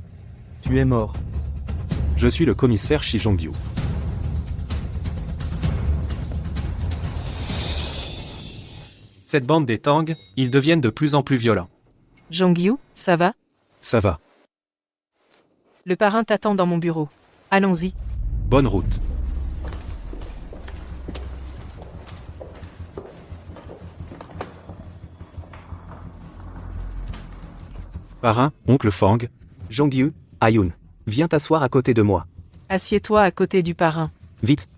Tu es mort. Je suis le commissaire Shi Zhongyu. Cette bande des Tang, ils deviennent de plus en plus violents. Zhongyu, ça va? Ça va. Le parrain t'attend dans mon bureau. Allons-y. Bonne route. Parrain, oncle Fang. Zhongyu, Ayun, viens t'asseoir à côté de moi. Assieds-toi à côté du parrain. Vite.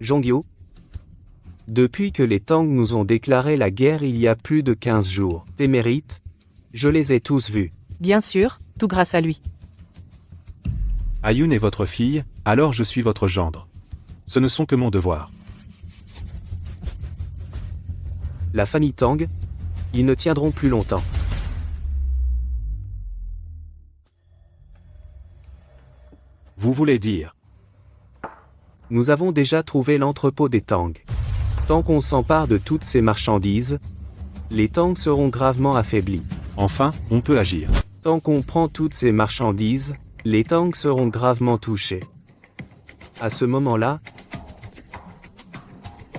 Zhongyu. Depuis que les Tang nous ont déclaré la guerre il y a plus de 15 jours, tes mérites, je les ai tous vus. Bien sûr, tout grâce à lui. Ayun est votre fille, alors je suis votre gendre. Ce ne sont que mon devoir. La famille Tang, ils ne tiendront plus longtemps. Vous voulez dire? Nous avons déjà trouvé l'entrepôt des Tang. Tant qu'on s'empare de toutes ces marchandises, les Tang seront gravement affaiblis. Enfin, on peut agir. Tant qu'on prend toutes ces marchandises, les Tang seront gravement touchés. À ce moment-là,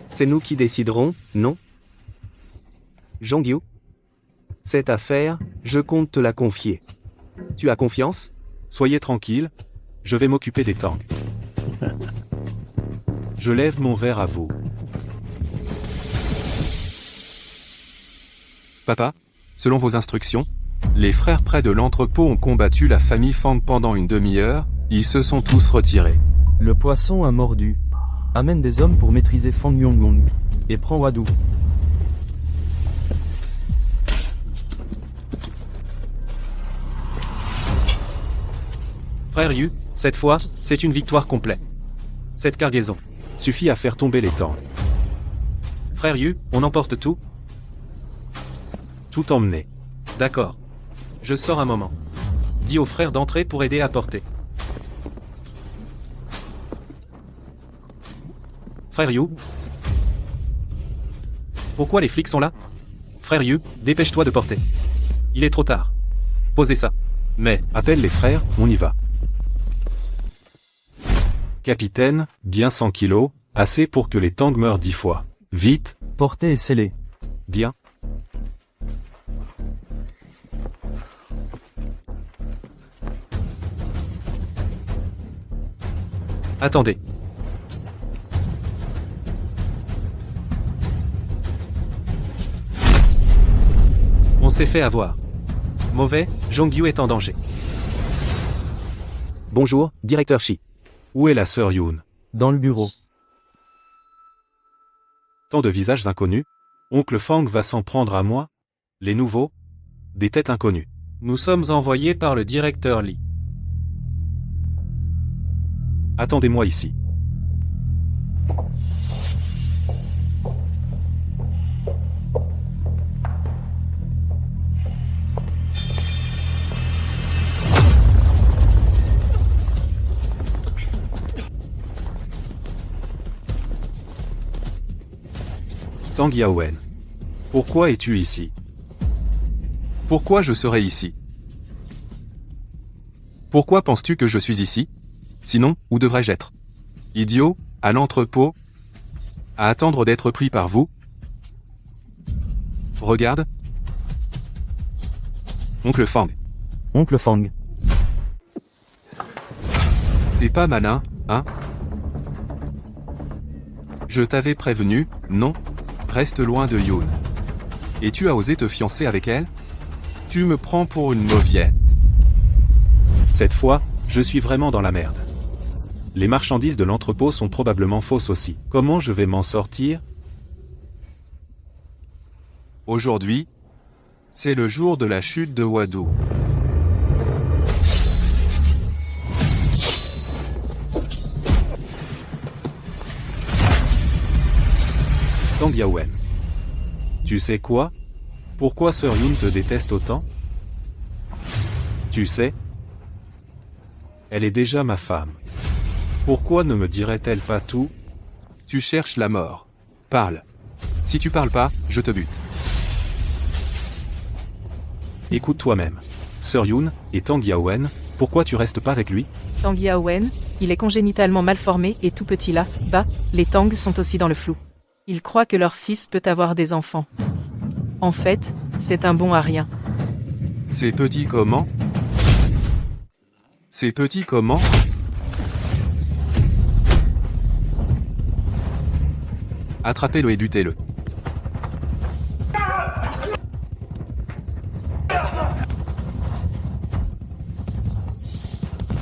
c'est nous qui déciderons, non? Zhongyu, cette affaire, je compte te la confier. Tu as confiance? Soyez tranquille, je vais m'occuper des Tang. Je lève mon verre à vous. Papa, selon vos instructions, les frères près de l'entrepôt ont combattu la famille Fang pendant une demi-heure, ils se sont tous retirés. Le poisson a mordu. Amène des hommes pour maîtriser Fang Yonggong. Et prends Wadu. Frère Yu, cette fois, c'est une victoire complète. Cette cargaison. Suffit à faire tomber les Tang. Frère Yu, on emporte tout? Tout emmener. D'accord. Je sors un moment. Dis aux frères d'entrer pour aider à porter. Frère Yu. Pourquoi les flics sont là? Frère Yu, dépêche-toi de porter. Il est trop tard. Posez ça. Mais... Appelle les frères, on y va. Capitaine, bien 100 kilos, assez pour que les Tang meurent 10 fois. Vite. Portez et scellez. Bien. Attendez. s'est fait avoir. Mauvais, Jongyu est en danger. Bonjour, directeur Shi. Où est la sœur Yoon? Dans le bureau. Tant de visages inconnus. Oncle Fang va s'en prendre à moi? Les nouveaux? Des têtes inconnues. Nous sommes envoyés par le directeur Lee. Attendez-moi ici. Tang Yaowen. Pourquoi es-tu ici? Pourquoi je serais ici? Pourquoi penses-tu que je suis ici? Sinon, où devrais-je être? Idiot, à l'entrepôt? À attendre d'être pris par vous? Regarde. Oncle Fang, Oncle Fang. t'es pas malin, hein? Je t'avais prévenu, non? Reste loin de Yoon. Et tu as osé te fiancer avec elle? Tu me prends pour une mauviette. Cette fois, je suis vraiment dans la merde. Les marchandises de l'entrepôt sont probablement fausses aussi. Comment je vais m'en sortir? Aujourd'hui, c'est le jour de la chute de Wado. Tang Yaowen. Tu sais quoi? Pourquoi Sœur Yoon te déteste autant? Tu sais? Elle est déjà ma femme. Pourquoi ne me dirait-elle pas tout? Tu cherches la mort. Parle. Si tu parles pas, je te bute. Écoute toi-même. Sœur Yoon et Tang Yaowen, pourquoi tu restes pas avec lui? Tang Yaowen, il est congénitalement mal formé et tout petit là-bas, les Tang sont aussi dans le flou. Ils croient que leur fils peut avoir des enfants. En fait, c'est un bon à rien. C'est petit comment? C'est petit comment? Attrapez-le et butez-le.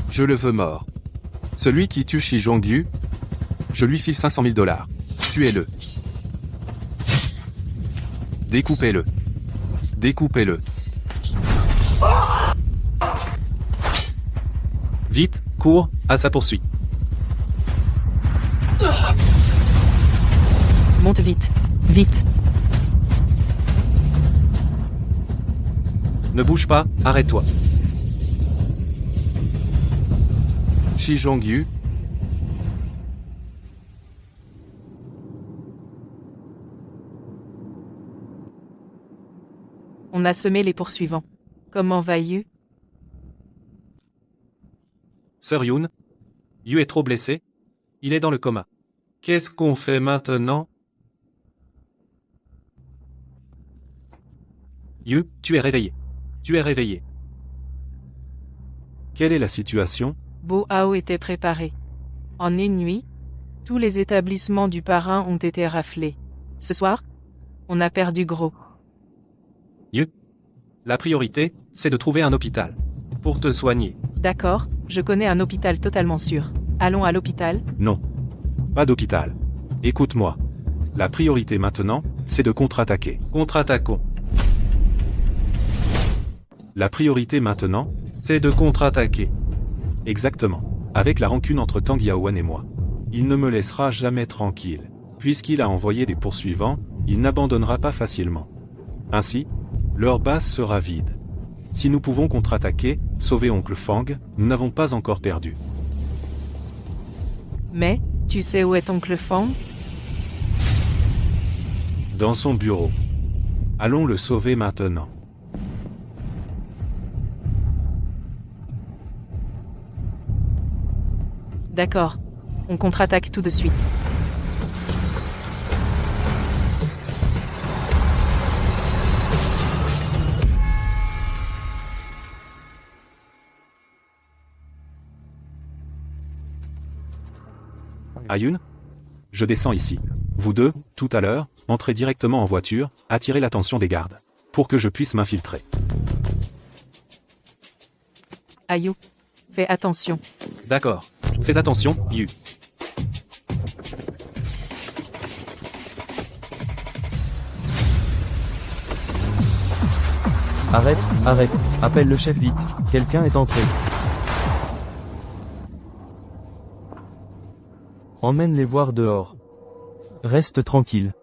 Je le veux mort. Celui qui tue Shi Jongyu, je lui file 500 000 $. Tuez-le. Découpez-le. Découpez-le. Vite, cours, à sa poursuite. Monte vite. Vite. Ne bouge pas, arrête-toi. Shi Jongyu, On a semé les poursuivants. Comment va Yu? Sœur Yoon. Yu est trop blessé. Il est dans le coma. Qu'est-ce qu'on fait maintenant? Yu, tu es réveillé. Tu es réveillé. Quelle est la situation? Bo Hao était préparé. En une nuit, tous les établissements du parrain ont été raflés. Ce soir, on a perdu gros. Yu. La priorité, c'est de trouver un hôpital. Pour te soigner. D'accord, je connais un hôpital totalement sûr. Allons à l'hôpital? Non. Pas d'hôpital. Écoute-moi. La priorité maintenant, c'est de contre-attaquer. Contre-attaquons. La priorité maintenant? C'est de contre-attaquer. Exactement. Avec la rancune entre Tang Yaowen et moi. Il ne me laissera jamais tranquille. Puisqu'il a envoyé des poursuivants, il n'abandonnera pas facilement. Ainsi, leur base sera vide. Si nous pouvons contre-attaquer, sauver Oncle Fang, nous n'avons pas encore perdu. Mais, tu sais où est Oncle Fang? Dans son bureau. Allons le sauver maintenant. D'accord. On contre-attaque tout de suite. Ayun? Je descends ici. Vous deux, tout à l'heure, entrez directement en voiture, attirez l'attention des gardes. pour que je puisse m'infiltrer. Ayu. Fais attention. D'accord. Fais attention, Yu. Arrête, arrête. Appelle le chef vite. Quelqu'un est entré. Emmène-les voir dehors. Reste tranquille.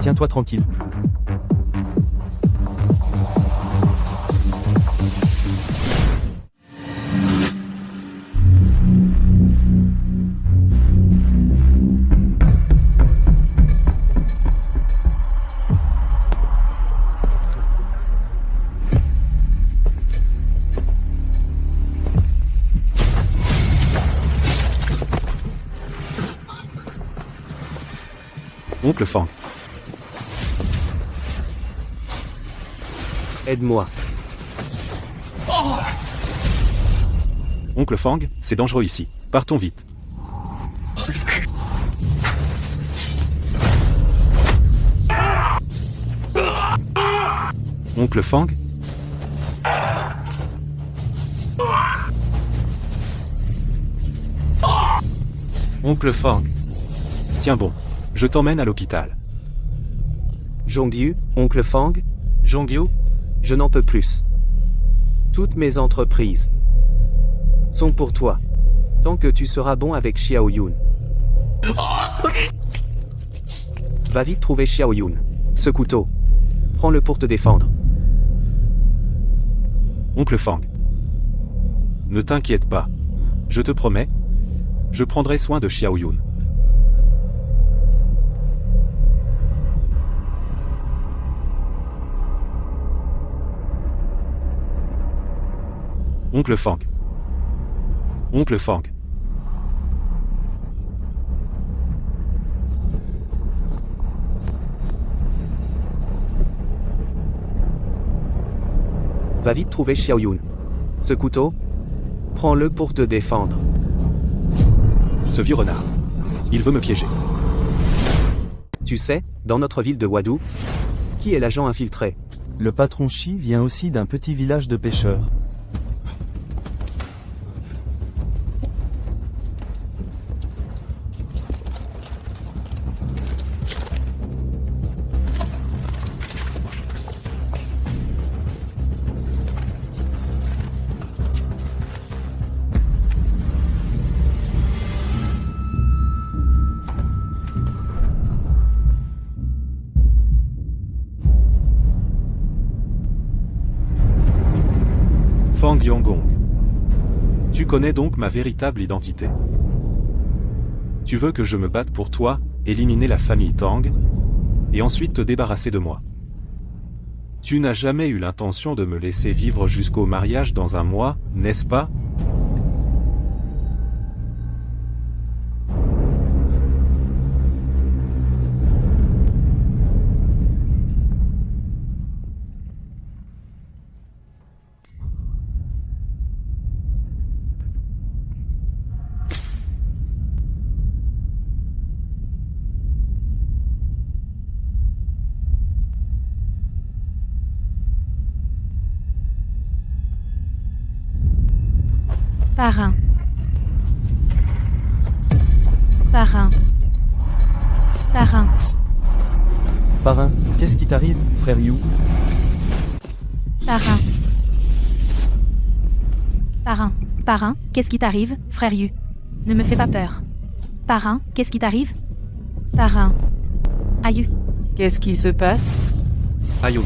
Tiens-toi tranquille. Oncle Fang. Aide-moi. Oncle Fang, c'est dangereux ici. Partons vite. Oncle Fang? Oncle Fang. Tiens bon. Je t'emmène à l'hôpital. Zhongyu, oncle Fang, Zhongyu, je n'en peux plus. Toutes mes entreprises sont pour toi. Tant que tu seras bon avec Xiao Yun. Va vite trouver Xiao Yun. Ce couteau. Prends-le pour te défendre. Oncle Fang. Ne t'inquiète pas. Je te promets. Je prendrai soin de Xiao Yun. Oncle Fang. Oncle Fang. Va vite trouver Xiao Yun. Ce couteau, prends-le pour te défendre. Ce vieux renard. Il veut me piéger. Tu sais, dans notre ville de Wadu, qui est l'agent infiltré? Le patron Shi vient aussi d'un petit village de pêcheurs. Fang Yonggong. Tu connais donc ma véritable identité. Tu veux que je me batte pour toi, éliminer la famille Tang, et ensuite te débarrasser de moi. Tu n'as jamais eu l'intention de me laisser vivre jusqu'au mariage dans un mois, n'est-ce pas? Parrain. Parrain. Parrain. Parrain, qu'est-ce qui t'arrive, frère Yu? Parrain. Parrain. Parrain, qu'est-ce qui t'arrive, frère Yu? Ne me fais pas peur. Parrain, qu'est-ce qui t'arrive? Parrain. Ayu. Qu'est-ce qui se passe? Ayu.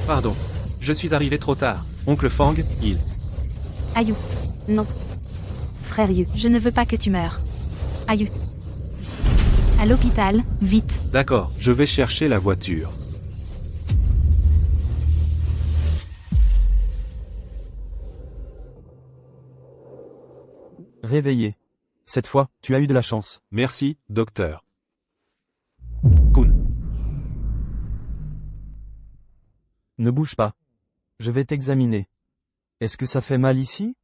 Pardon. Je suis arrivé trop tard. Oncle Fang, il. Ayu. Non. Frère Yu. Je ne veux pas que tu meurs. Ayu. À l'hôpital, vite. D'accord. Je vais chercher la voiture. Réveillé. Cette fois, tu as eu de la chance. Merci, docteur. Kun. Ne bouge pas. Je vais t'examiner. Est-ce que ça fait mal ici?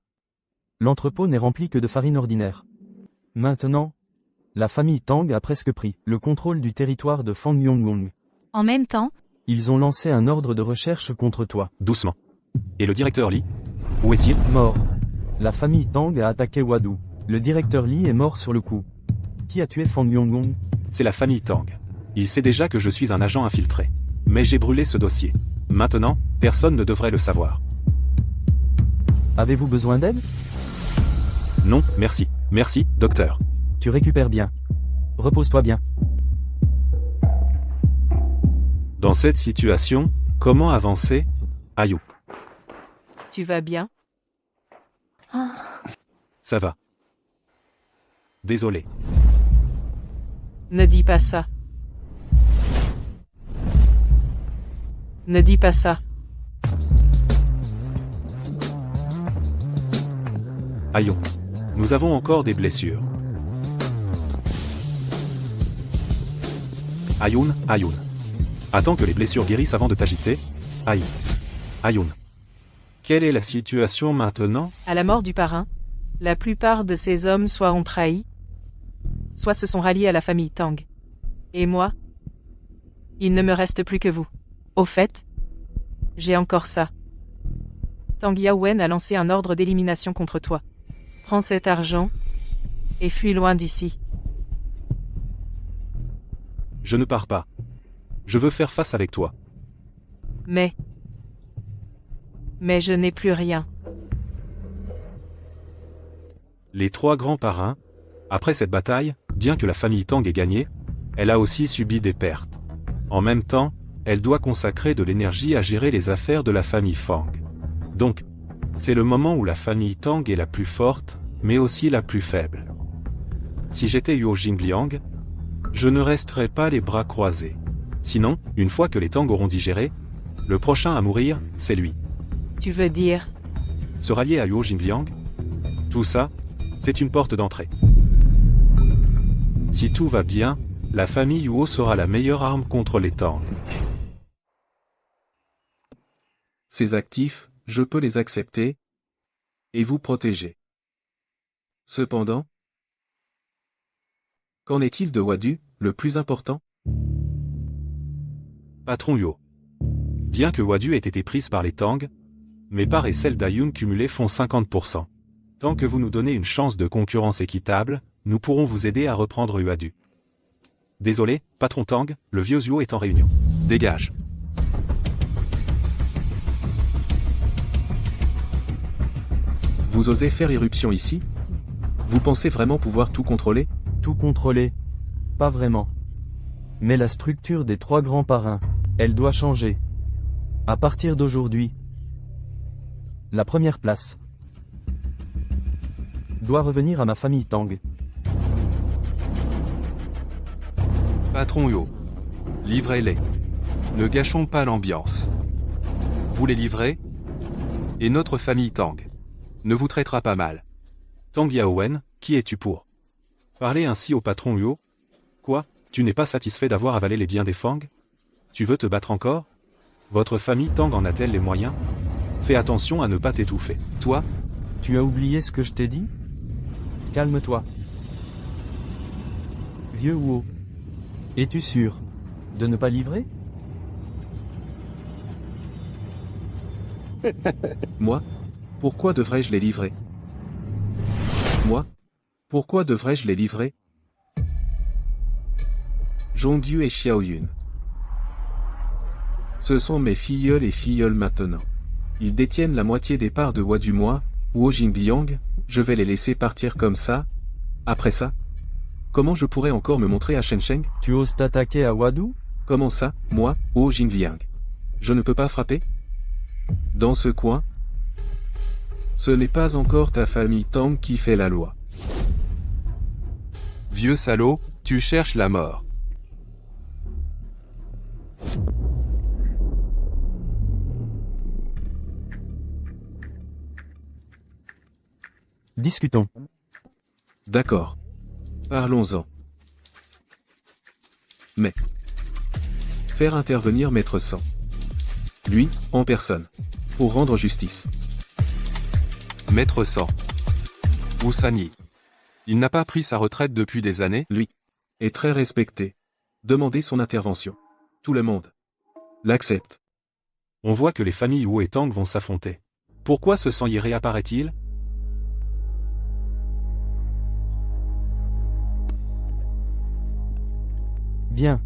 L'entrepôt n'est rempli que de farine ordinaire. Maintenant, La famille Tang a presque pris le contrôle du territoire de Fang Yonggong. En même temps, Ils ont lancé un ordre de recherche contre toi. Doucement. Et le directeur Li? Où est-il? Mort. La famille Tang a attaqué Wadu. Le directeur Li est mort sur le coup. Qui a tué Fang Yonggong? C'est la famille Tang. Il sait déjà que je suis un agent infiltré. Mais j'ai brûlé ce dossier. Maintenant, personne ne devrait le savoir. Avez-vous besoin d'aide? Non, merci. Merci, docteur. Tu récupères bien. Repose-toi bien. Dans cette situation, comment avancer? Ayou. Tu vas bien? Ça va. Désolé. Ne dis pas ça. Ne dis pas ça. Ayou. Nous avons encore des blessures. Ayoun, Ayoun. Attends que les blessures guérissent avant de t'agiter. Aïe. Ayoun. Quelle est la situation maintenant? À la mort du parrain, la plupart de ces hommes soit ont trahi, soit se sont ralliés à la famille Tang. Et moi? Il ne me reste plus que vous. Au fait, j'ai encore ça. Tang Yaowen a lancé un ordre d'élimination contre toi. Prends cet argent et fuis loin d'ici. Je ne pars pas. Je veux faire face avec toi. Mais je n'ai plus rien. Les trois grands parrains, après cette bataille, bien que la famille Tang ait gagné, elle a aussi subi des pertes. En même temps, elle doit consacrer de l'énergie à gérer les affaires de la famille Fang. Donc, c'est le moment où la famille Tang est la plus forte, mais aussi la plus faible. Si j'étais Yuo Jingliang, je ne resterais pas les bras croisés. Sinon, une fois que les Tang auront digéré, le prochain à mourir, c'est lui. Tu veux dire? Se rallier à Yuo Jingliang? Tout ça, c'est une porte d'entrée. Si tout va bien, la famille Yuo sera la meilleure arme contre les Tang. Ces actifs, je peux les accepter et vous protéger. Cependant, qu'en est-il de Wadu, le plus important? Patron Yuo. Bien que Wadu ait été prise par les Tang, mes parts et celles d'Ayoun cumulées font 50%. Tant que vous nous donnez une chance de concurrence équitable, nous pourrons vous aider à reprendre Wadu. Désolé, patron Tang, le vieux Yuo est en réunion. Dégage. Vous osez faire irruption ici? Vous pensez vraiment pouvoir tout contrôler? Tout contrôler? Pas vraiment. Mais la structure des trois grands parrains, elle doit changer. À partir d'aujourd'hui, la première place doit revenir à ma famille Tang. Patron Yuo. Livrez-les. Ne gâchons pas l'ambiance. Vous les livrez, et notre famille Tang ne vous traitera pas mal. Tang Yaowen, qui es-tu pour parler ainsi au patron Yuo? Quoi? Tu n'es pas satisfait d'avoir avalé les biens des Fang? Tu veux te battre encore? Votre famille Tang en a-t-elle les moyens? Fais attention à ne pas t'étouffer. Toi? Tu as oublié ce que je t'ai dit? Calme-toi. Vieux Wu. Es-tu sûr de ne pas livrer? Moi? Pourquoi devrais-je les livrer? Moi? Pourquoi devrais-je les livrer? Zhongyu et Xiaoyun. Ce sont mes filleuls et filleuls maintenant. Ils détiennent la moitié des parts de Wadu. Moi, Wuo Jingliang, je vais les laisser partir comme ça? Après ça? Comment je pourrais encore me montrer à Shensheng? Tu oses t'attaquer à Wadu? Comment ça, moi, Wuo Jingliang? Je ne peux pas frapper? Dans ce coin? Ce n'est pas encore ta famille Tang qui fait la loi. Vieux salaud, tu cherches la mort. Discutons. D'accord. Parlons-en. Mais faire intervenir Maître Sang. Lui, en personne. Pour rendre justice. Maître Sang. Wusani. Il n'a pas pris sa retraite depuis des années. Lui est très respecté. Demandez son intervention. Tout le monde l'accepte. On voit que les familles Wu et Tang vont s'affronter. Pourquoi ce sang y réapparaît-il? Bien.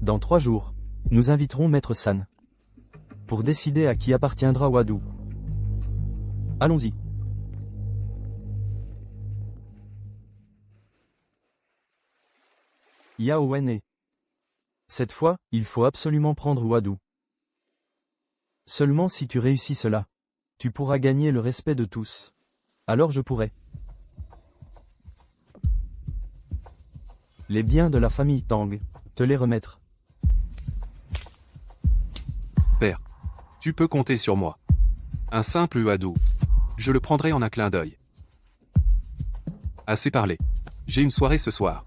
Dans 3 jours, nous inviterons Maître San. Pour décider à qui appartiendra Wadu. Allons-y. Yao Wen est. Cette fois, il faut absolument prendre Wadu. Seulement si tu réussis cela, tu pourras gagner le respect de tous. Alors je pourrai. Les biens de la famille Tang, te les remettre. Père, tu peux compter sur moi. Un simple Uadu. Je le prendrai en un clin d'œil. Assez parlé. J'ai une soirée ce soir.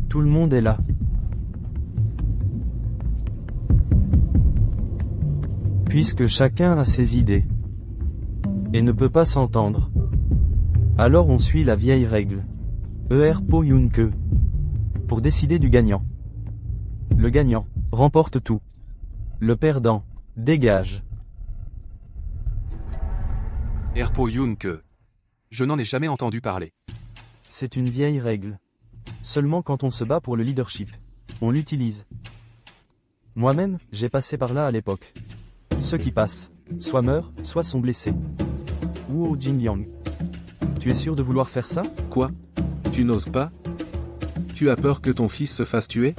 Tout le monde est là. Puisque chacun a ses idées et ne peut pas s'entendre, alors on suit la vieille règle. Po Yun Ke. Pour décider du gagnant. Le gagnant remporte tout. Le perdant dégage. Erpo Yun Ke. Je n'en ai jamais entendu parler. C'est une vieille règle. Seulement quand on se bat pour le leadership, on l'utilise. Moi-même, j'ai passé par là à l'époque. Ceux qui passent, soit meurent, soit sont blessés. Wu Jinliang. Tu es sûr de vouloir faire ça? Quoi? Tu n'oses pas? Tu as peur que ton fils se fasse tuer?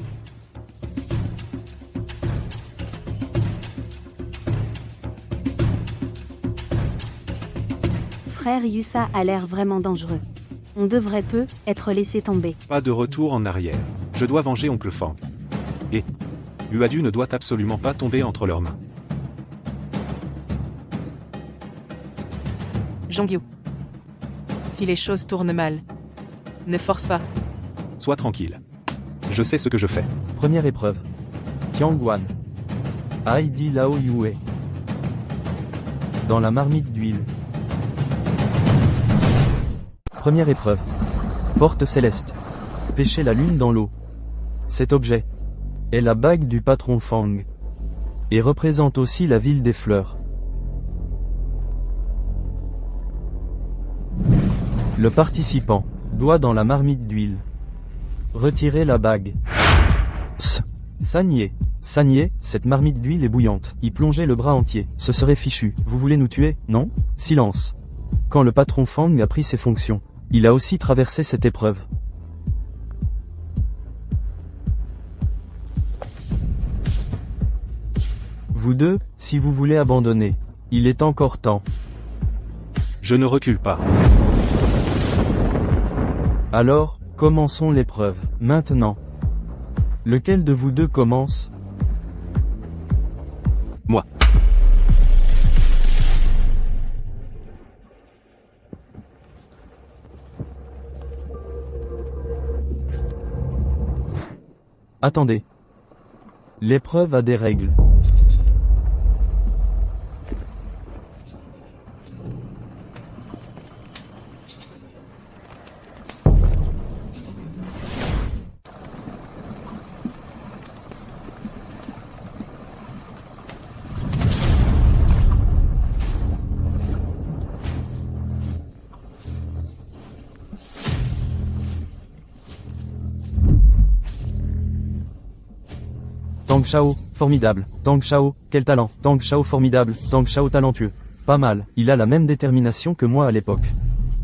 Frère Yusa a l'air vraiment dangereux. On devrait peu être laissé tomber. Pas de retour en arrière. Je dois venger Oncle Fang. Et Uadu ne doit absolument pas tomber entre leurs mains. Jongyu. Si les choses tournent mal, ne force pas. Sois tranquille. Je sais ce que je fais. Première épreuve. Tiangwan. Heidi Lao Yue. Dans la marmite d'huile. Première épreuve. Porte céleste. Pêcher la lune dans l'eau. Cet objet est la bague du patron Fang. Et représente aussi la ville des fleurs. Le participant doit dans la marmite d'huile retirer la bague. Sagné. Sagné, cette marmite d'huile est bouillante. Y plonger le bras entier. Ce serait fichu. Vous voulez nous tuer, non? Silence. Quand le patron Fang a pris ses fonctions, il a aussi traversé cette épreuve. Vous deux, si vous voulez abandonner, il est encore temps. Je ne recule pas. Alors, commençons l'épreuve. Maintenant. Lequel de vous deux commence? Moi. Attendez. L'épreuve a des règles. Tang Shao, formidable. Tang Shao, quel talent. Tang Shao formidable. Tang Shao talentueux. Pas mal, il a la même détermination que moi à l'époque.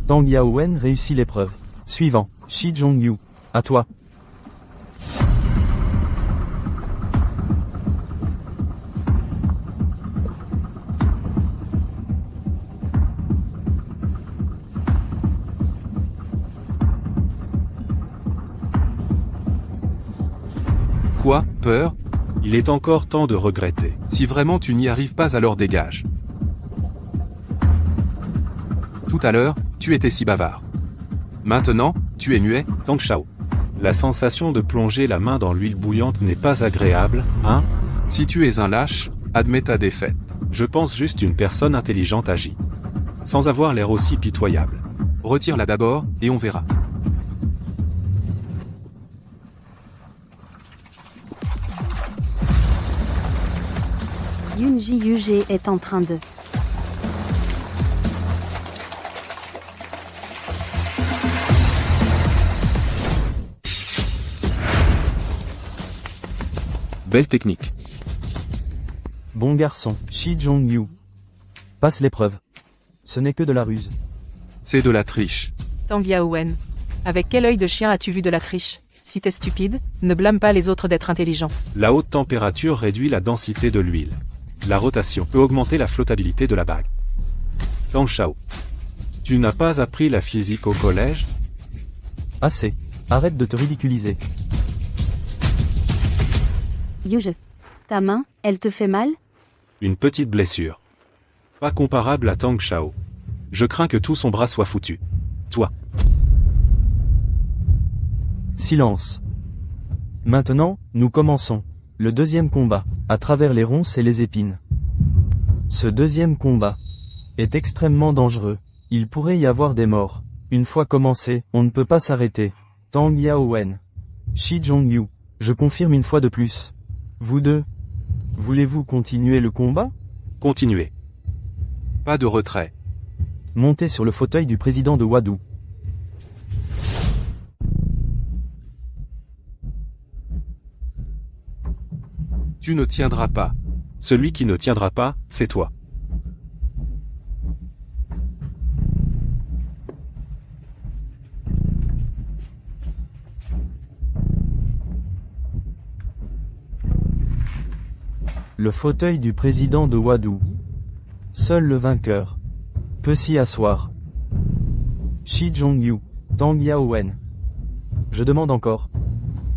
Tang Yaowen réussit l'épreuve. Suivant, Shi Zhongyu. À toi. Quoi, peur? Il est encore temps de regretter. Si vraiment tu n'y arrives pas, alors dégage. Tout à l'heure, tu étais si bavard. Maintenant, tu es muet? Tang Shao. La sensation de plonger la main dans l'huile bouillante n'est pas agréable, hein? Si tu es un lâche, admets ta défaite. Je pense juste une personne intelligente agit. Sans avoir l'air aussi pitoyable. Retire-la d'abord, et on verra. Yun Jiyug est en train de... Belle technique. Bon garçon, Shi Jong-yu. Passe l'épreuve. Ce n'est que de la ruse. C'est de la triche. Tang Yaowen. Avec quel œil de chien as-tu vu de la triche? Si t'es stupide, ne blâme pas les autres d'être intelligents. La haute température réduit la densité de l'huile. La rotation peut augmenter la flottabilité de la bague. Tang Shao. Tu n'as pas appris la physique au collège? Assez. Arrête de te ridiculiser. Yuge. Ta main, elle te fait mal? Une petite blessure. Pas comparable à Tang Shao. Je crains que tout son bras soit foutu. Toi. Silence. Maintenant, nous commençons. Le deuxième combat, à travers les ronces et les épines. Ce deuxième combat est extrêmement dangereux. Il pourrait y avoir des morts. Une fois commencé, on ne peut pas s'arrêter. Tang Yaowen. Shi Jong-yu. Je confirme une fois de plus. Vous deux. Voulez-vous continuer le combat? Continuez. Pas de retrait. Montez sur le fauteuil du président de Wadu. Tu ne tiendras pas. Celui qui ne tiendra pas, c'est toi. Le fauteuil du président de Wadu. Seul le vainqueur peut s'y asseoir. Shi Jong-yu, Tang Yaowen. Je demande encore.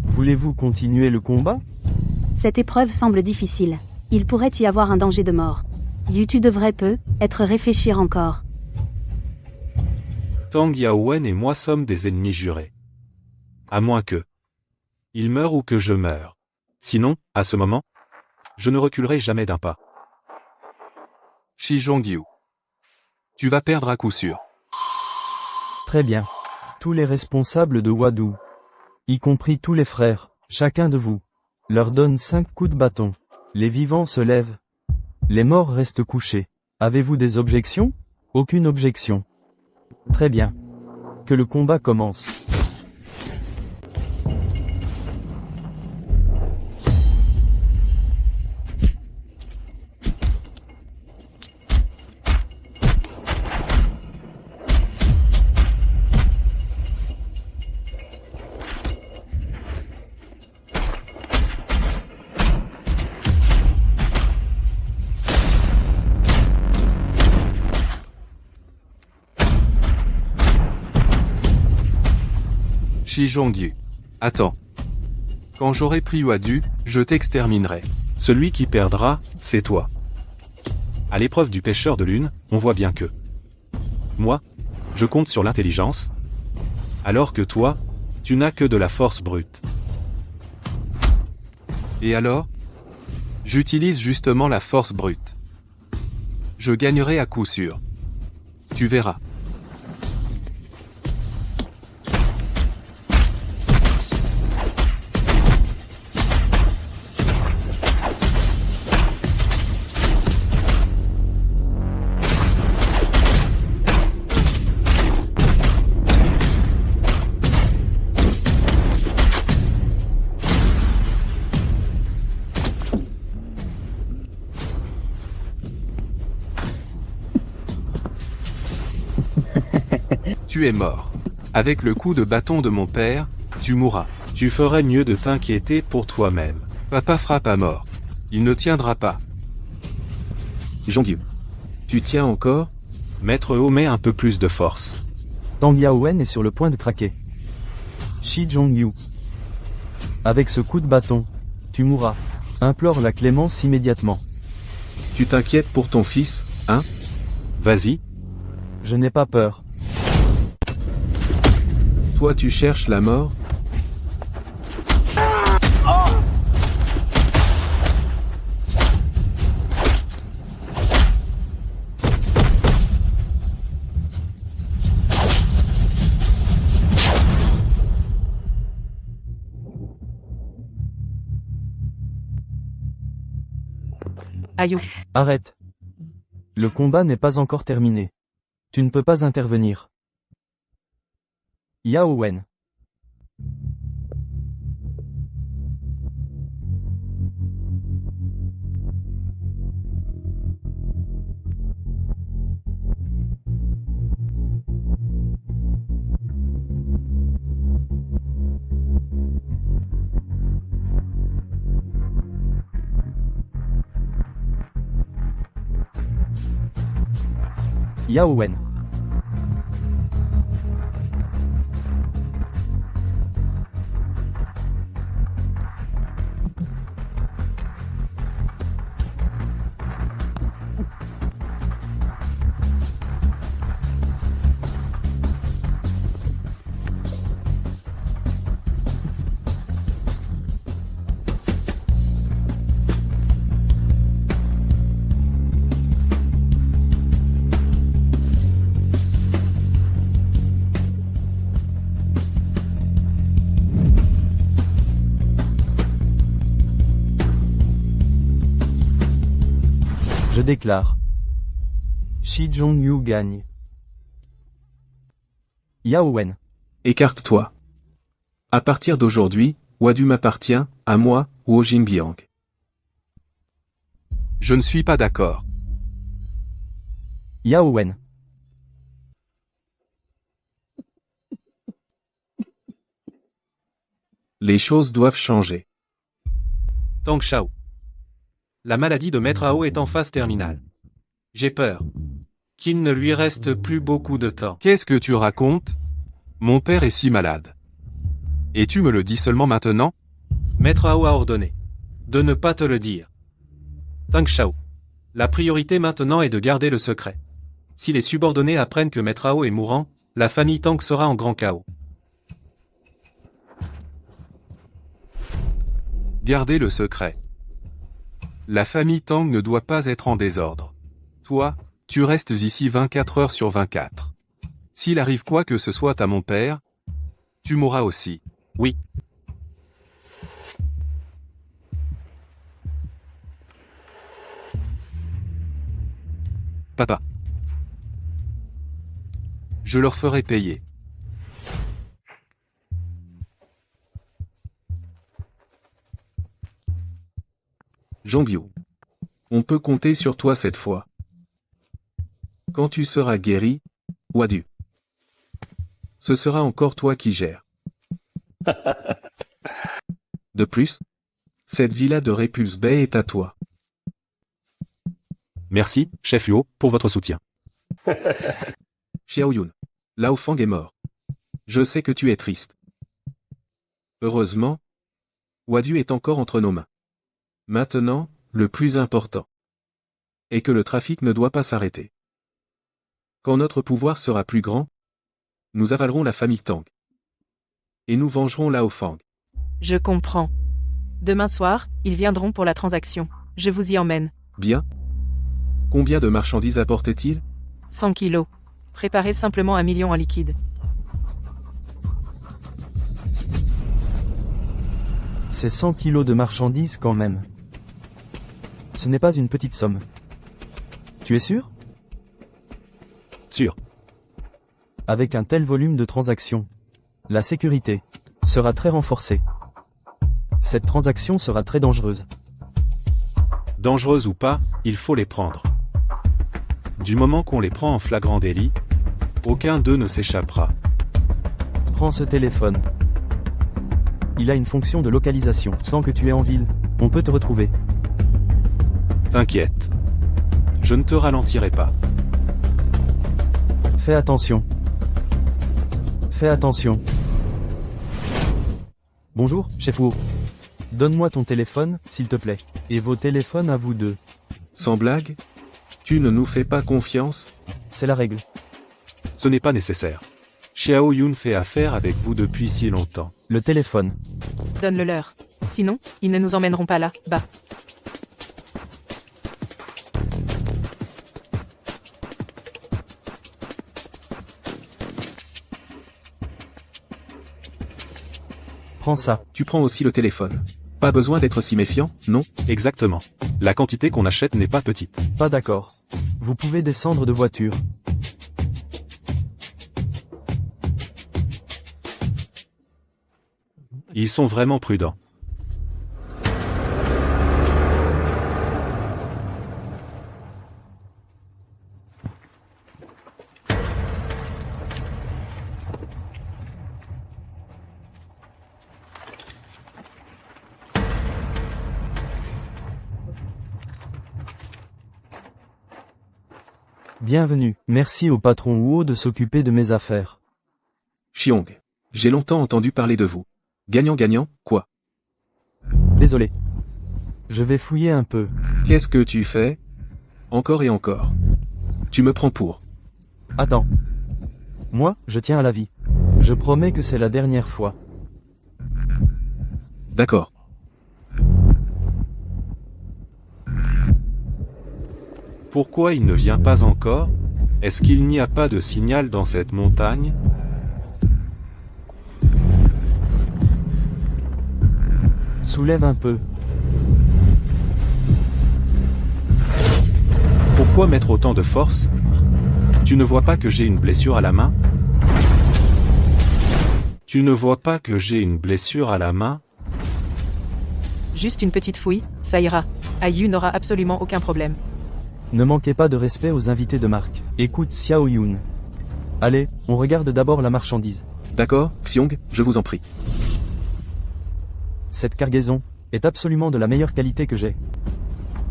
Voulez-vous continuer le combat? Cette épreuve semble difficile. Il pourrait y avoir un danger de mort. Yu, tu devrais être réfléchir encore. Tang Yaowen et moi sommes des ennemis jurés. À moins que il meure ou que je meure. Sinon, à ce moment, je ne reculerai jamais d'un pas. Shi Jong-yu. Tu vas perdre à coup sûr. Très bien. Tous les responsables de Wadu, y compris tous les frères, chacun de vous, leur donne 5 coups de bâton. Les vivants se lèvent. Les morts restent couchés. Avez-vous des objections? Aucune objection. Très bien. Que le combat commence. Shi Jong-yu. Attends. Quand j'aurai pris Wadu, je t'exterminerai. Celui qui perdra, c'est toi. À l'épreuve du pêcheur de lune, on voit bien que moi, je compte sur l'intelligence, alors que toi, tu n'as que de la force brute. Et alors? J'utilise justement la force brute. Je gagnerai à coup sûr. Tu verras. Tu es mort. Avec le coup de bâton de mon père, tu mourras. Tu ferais mieux de t'inquiéter pour toi-même. Papa frappe à mort. Il ne tiendra pas. Jong-yu. Tu tiens encore? Maître O met un peu plus de force. Tang Yaowen est sur le point de craquer. Shi Jong-yu. Avec ce coup de bâton, Tu mourras. Implore la clémence immédiatement. Tu t'inquiètes pour ton fils, hein? Vas-y, Je n'ai pas peur. Toi tu cherches la mort? Ayou. Arrête. Le combat n'est pas encore terminé. Tu ne peux pas intervenir. Yao Wen. Yao Wen. Je déclare. Shi Zhongyu gagne. Yao Wen. Écarte-toi. À partir d'aujourd'hui, Wadu m'appartient, à moi, ou au Xinjiang. je ne suis pas d'accord. Yao Wen. Les choses doivent changer. Tang Shao. La maladie de Maître Hao est en phase terminale. J'ai peur qu'il ne lui reste plus beaucoup de temps. Qu'est-ce que tu racontes? Mon père est si malade. Et tu me le dis seulement maintenant? Maître Hao a ordonné de ne pas te le dire. Tang Shao. La priorité maintenant est de garder le secret. Si les subordonnés apprennent que Maître Hao est mourant, la famille Tang sera en grand chaos. Gardez le secret. La famille Tang ne doit pas être en désordre. Toi, tu restes ici 24 heures sur 24. S'il arrive quoi que ce soit à mon père, tu mourras aussi. Oui. Papa. Je leur ferai payer. Zhongyu. On peut compter sur toi cette fois. Quand tu seras guéri, Wadu. Ce sera encore toi qui gères. De plus, cette villa de Repulse Bay est à toi. Merci, chef Luo, pour votre soutien. Xiaoyun. Lao Fang est mort. Je sais que tu es triste. Heureusement, Wadu est encore entre nos mains. Maintenant, le plus important est que le trafic ne doit pas s'arrêter. Quand notre pouvoir sera plus grand, nous avalerons la famille Tang. Et nous vengerons Lao Fang. Je comprends. Demain soir, ils viendront pour la transaction. Je vous y emmène. Bien. Combien de marchandises apportent-ils? 100 kilos. Préparez simplement 1 million en liquide. C'est 100 kilos de marchandises quand même. Ce n'est pas une petite somme. Tu es sûr? Sûr. Avec un tel volume de transactions, la sécurité sera très renforcée. Cette transaction sera très dangereuse. Dangereuses ou pas, il faut les prendre. Du moment qu'on les prend en flagrant délit, aucun d'eux ne s'échappera. Prends ce téléphone. Il a une fonction de localisation. Tant que tu es en ville, on peut te retrouver. T'inquiète. Je ne te ralentirai pas. Fais attention. Fais attention. Bonjour, chef Wu. Donne-moi ton téléphone, s'il te plaît. Et vos téléphones à vous deux. Sans blague? Tu ne nous fais pas confiance? C'est la règle. Ce n'est pas nécessaire. Xiao Yun fait affaire avec vous depuis si longtemps. Le téléphone. Donne-le leur. Sinon, ils ne nous emmèneront pas là, bas. Prends ça. Tu prends aussi le téléphone. Pas besoin d'être si méfiant, non? Exactement. La quantité qu'on achète n'est pas petite. Pas d'accord. Vous pouvez descendre de voiture. Ils sont vraiment prudents. Bienvenue. Merci au patron Wu de s'occuper de mes affaires. Xiong. J'ai longtemps entendu parler de vous. Gagnant-gagnant, quoi? Désolé. Je vais fouiller un peu. Qu'est-ce que tu fais? Encore et encore. Tu me prends pour. Attends. Moi, je tiens à la vie. Je promets que c'est la dernière fois. D'accord. Pourquoi il ne vient pas encore? Est-ce qu'il n'y a pas de signal dans cette montagne? Soulève un peu. Pourquoi mettre autant de force? Tu ne vois pas que j'ai une blessure à la main? Tu ne vois pas que j'ai une blessure à la main? Juste une petite fouille, ça ira. Ayu n'aura absolument aucun problème. Ne manquez pas de respect aux invités de marque. Écoute Xiao Yun. Allez, on regarde d'abord la marchandise. D'accord, Xiong, je vous en prie. Cette cargaison est absolument de la meilleure qualité que j'ai.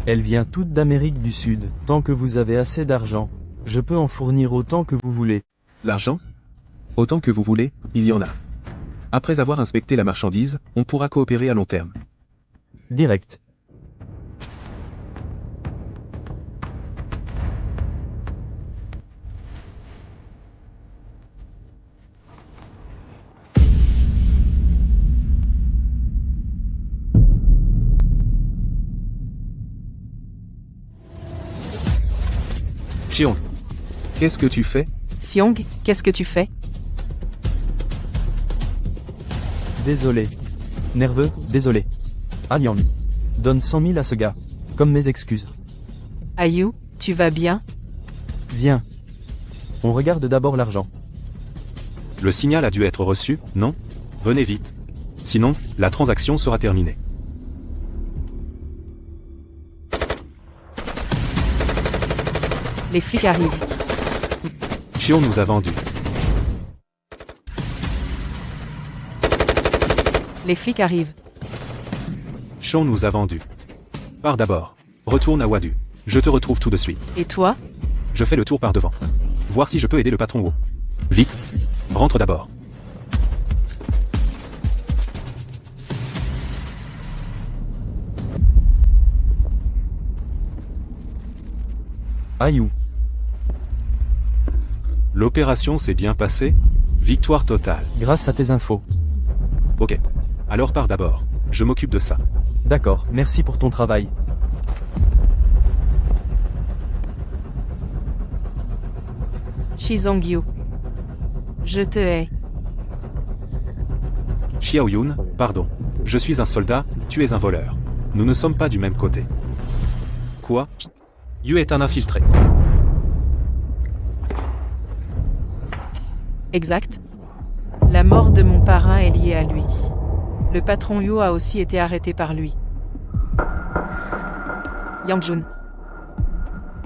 Elle vient toute d'Amérique du Sud. Tant que vous avez assez d'argent, je peux en fournir autant que vous voulez. L'argent? Autant que vous voulez, il y en a. Après avoir inspecté la marchandise, on pourra coopérer à long terme. Direct. Xiong. Qu'est-ce que tu fais? Xiong, qu'est-ce que tu fais? Désolé. Nerveux, désolé. Alian. Donne 100 000 à ce gars. Comme mes excuses. Ayu, tu vas bien? Viens. On regarde d'abord l'argent. Le signal a dû être reçu, non? Venez vite. Sinon, la transaction sera terminée. Les flics arrivent. Xion nous a vendu. Les flics arrivent. Xion nous a vendu. Pars d'abord. Retourne à Wadu. Je te retrouve tout de suite. Et toi? Je fais le tour par devant. Voir si je peux aider le patron Wu. Vite. Rentre d'abord. Aïe. L'opération s'est bien passée? Victoire totale. Grâce à tes infos. Ok. Alors pars d'abord. Je m'occupe de ça. D'accord, merci pour ton travail. Shizongyu. Je te hais. Xiao Yun, pardon. Je suis un soldat, tu es un voleur. Nous ne sommes pas du même côté. Quoi? Yu est un infiltré. Exact. La mort de mon parrain est liée à lui. Le patron Yu a aussi été arrêté par lui. Yangjun.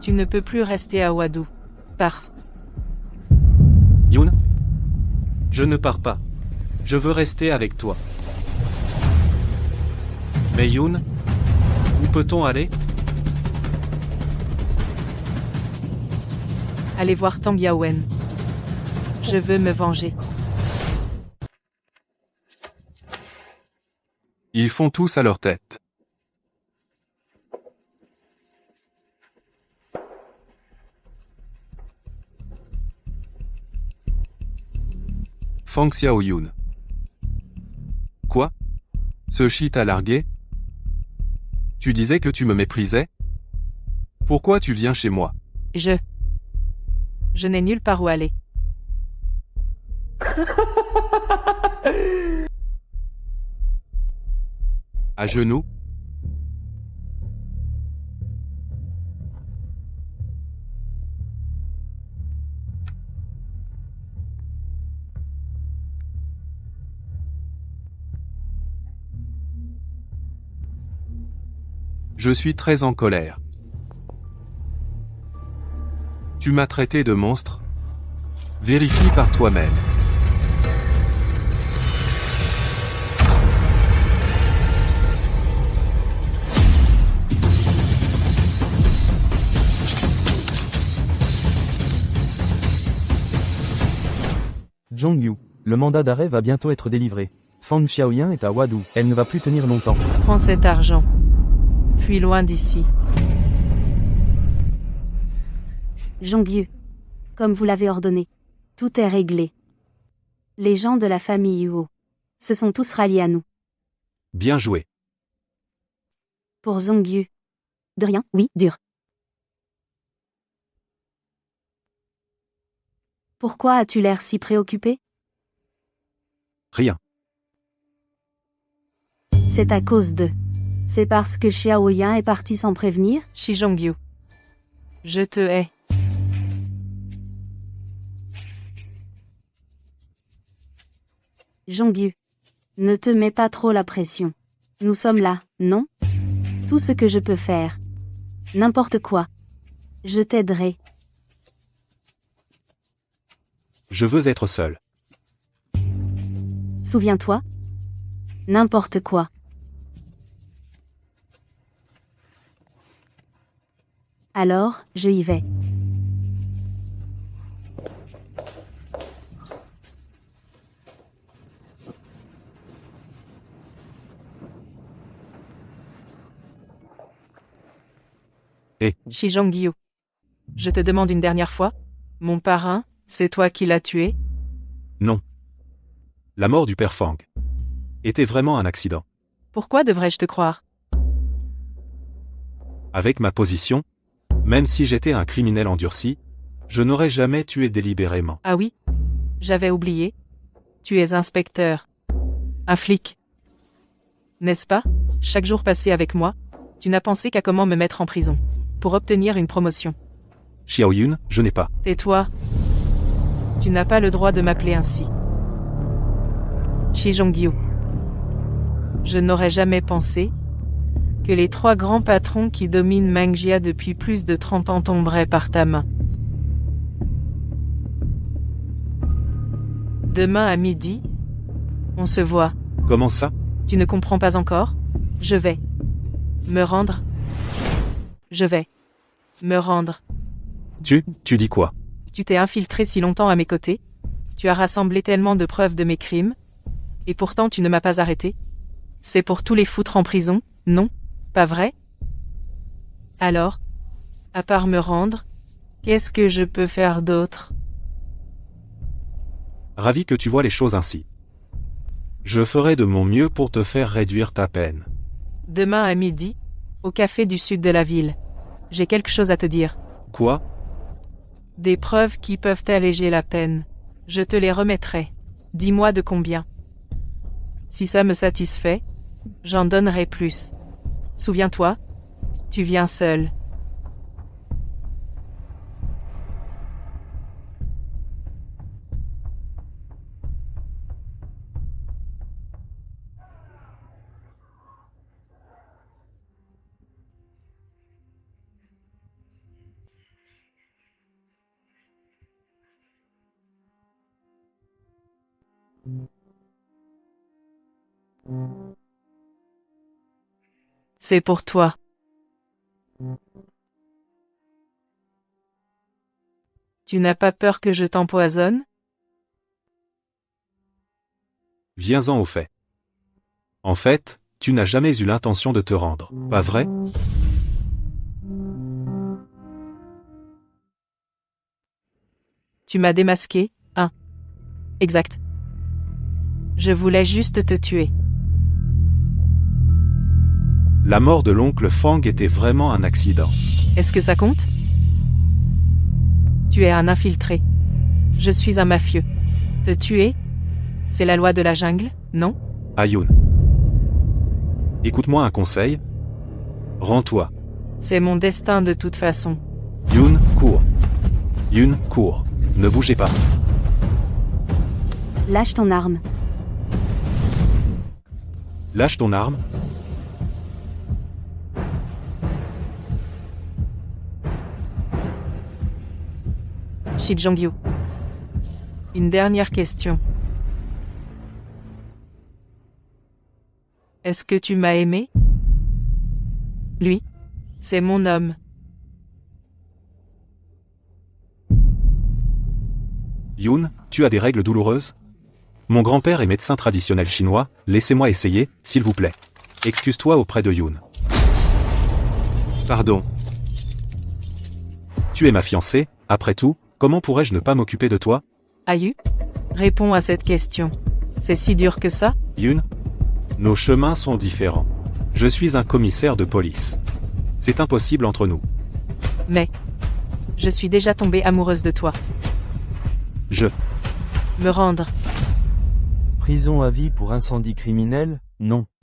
Tu ne peux plus rester à Wadu. Parce. Yun? Je ne pars pas. Je veux rester avec toi. Mais Yun? Où peut-on aller? Allez voir Tang Yawen. Je veux me venger. Ils font tous à leur tête. Fang Xiaoyun. Quoi? Ce chi t'a largué? Tu disais que tu me méprisais? Pourquoi tu viens chez moi? Je n'ai nulle part où aller. À genoux? Je suis très en colère. Tu m'as traité de monstre? Vérifie par toi-même. Zhongyu, le mandat d'arrêt va bientôt être délivré. Fang Xiaoyan est à Wadu, elle ne va plus tenir longtemps. Prends cet argent. Fuis loin d'ici. Zhongyu. Comme vous l'avez ordonné. Tout est réglé. Les gens de la famille Yuo se sont tous ralliés à nous. Bien joué. Pour Zhongyu. De rien, oui, dur. Pourquoi as-tu l'air si préoccupé? Rien. C'est à cause de... C'est parce que Xiaoyan est parti sans prévenir? Shi Zhongyu. Je te hais. Zhongyu. Ne te mets pas trop la pression. Nous sommes là, non? Tout ce que je peux faire. N'importe quoi. Je t'aiderai. Je veux être seul. Souviens-toi? N'importe quoi. Alors, je y vais. Shi Zhongyu. Je te demande une dernière fois. Mon parrain, c'est toi qui l'as tué? Non. La mort du père Fang était vraiment un accident. Pourquoi devrais-je te croire? Avec ma position, même si j'étais un criminel endurci, je n'aurais jamais tué délibérément. Ah oui? J'avais oublié. Tu es inspecteur. Un flic. N'est-ce pas? Chaque jour passé avec moi, tu n'as pensé qu'à comment me mettre en prison. Pour obtenir une promotion. Xiaoyun, je n'ai pas. Tais-toi. Tu n'as pas le droit de m'appeler ainsi. Shi Zhongyu. Je n'aurais jamais pensé que les 3 grands patrons qui dominent Mangjia depuis plus de 30 ans tomberaient par ta main. Demain à midi, on se voit. Comment ça? Tu ne comprends pas encore? Je vais me rendre. Je vais me rendre. Tu dis quoi? Tu t'es infiltré si longtemps à mes côtés. Tu as rassemblé tellement de preuves de mes crimes. Et pourtant tu ne m'as pas arrêté. C'est pour tous les foutre en prison, non? Pas vrai? Alors, à part me rendre, qu'est-ce que je peux faire d'autre? Ravi que tu vois les choses ainsi. Je ferai de mon mieux pour te faire réduire ta peine. Demain à midi, au café du sud de la ville. J'ai quelque chose à te dire. Quoi? Des preuves qui peuvent alléger la peine. Je te les remettrai. Dis-moi de combien. Si ça me satisfait, j'en donnerai plus. Souviens-toi, tu viens seul. C'est pour toi. Tu n'as pas peur que je t'empoisonne? Viens-en au fait. En fait, tu n'as jamais eu l'intention de te rendre, pas vrai? Tu m'as démasqué, hein? Exact. Je voulais juste te tuer. La mort de l'oncle Fang était vraiment un accident. Est-ce que ça compte? Tu es un infiltré. Je suis un mafieux. Te tuer? C'est la loi de la jungle, non? Ayun. Écoute-moi un conseil. Rends-toi. C'est mon destin de toute façon. Yun, cours. Yun, cours. Ne bougez pas. Lâche ton arme. Lâche ton arme. Shi Zhongyu. Une dernière question. Est-ce que tu m'as aimé? Lui, c'est mon homme. Yun, tu as des règles douloureuses? Mon grand-père est médecin traditionnel chinois, laissez-moi essayer, s'il vous plaît. Excuse-toi auprès de Yun. Pardon. Tu es ma fiancée, après tout, comment pourrais-je ne pas m'occuper de toi? Ayu, réponds à cette question. C'est si dur que ça? Yun? Nos chemins sont différents. Je suis un commissaire de police. C'est impossible entre nous. Mais, je suis déjà tombée amoureuse de toi. Me rendre. Prison à vie pour incendie criminel? Non.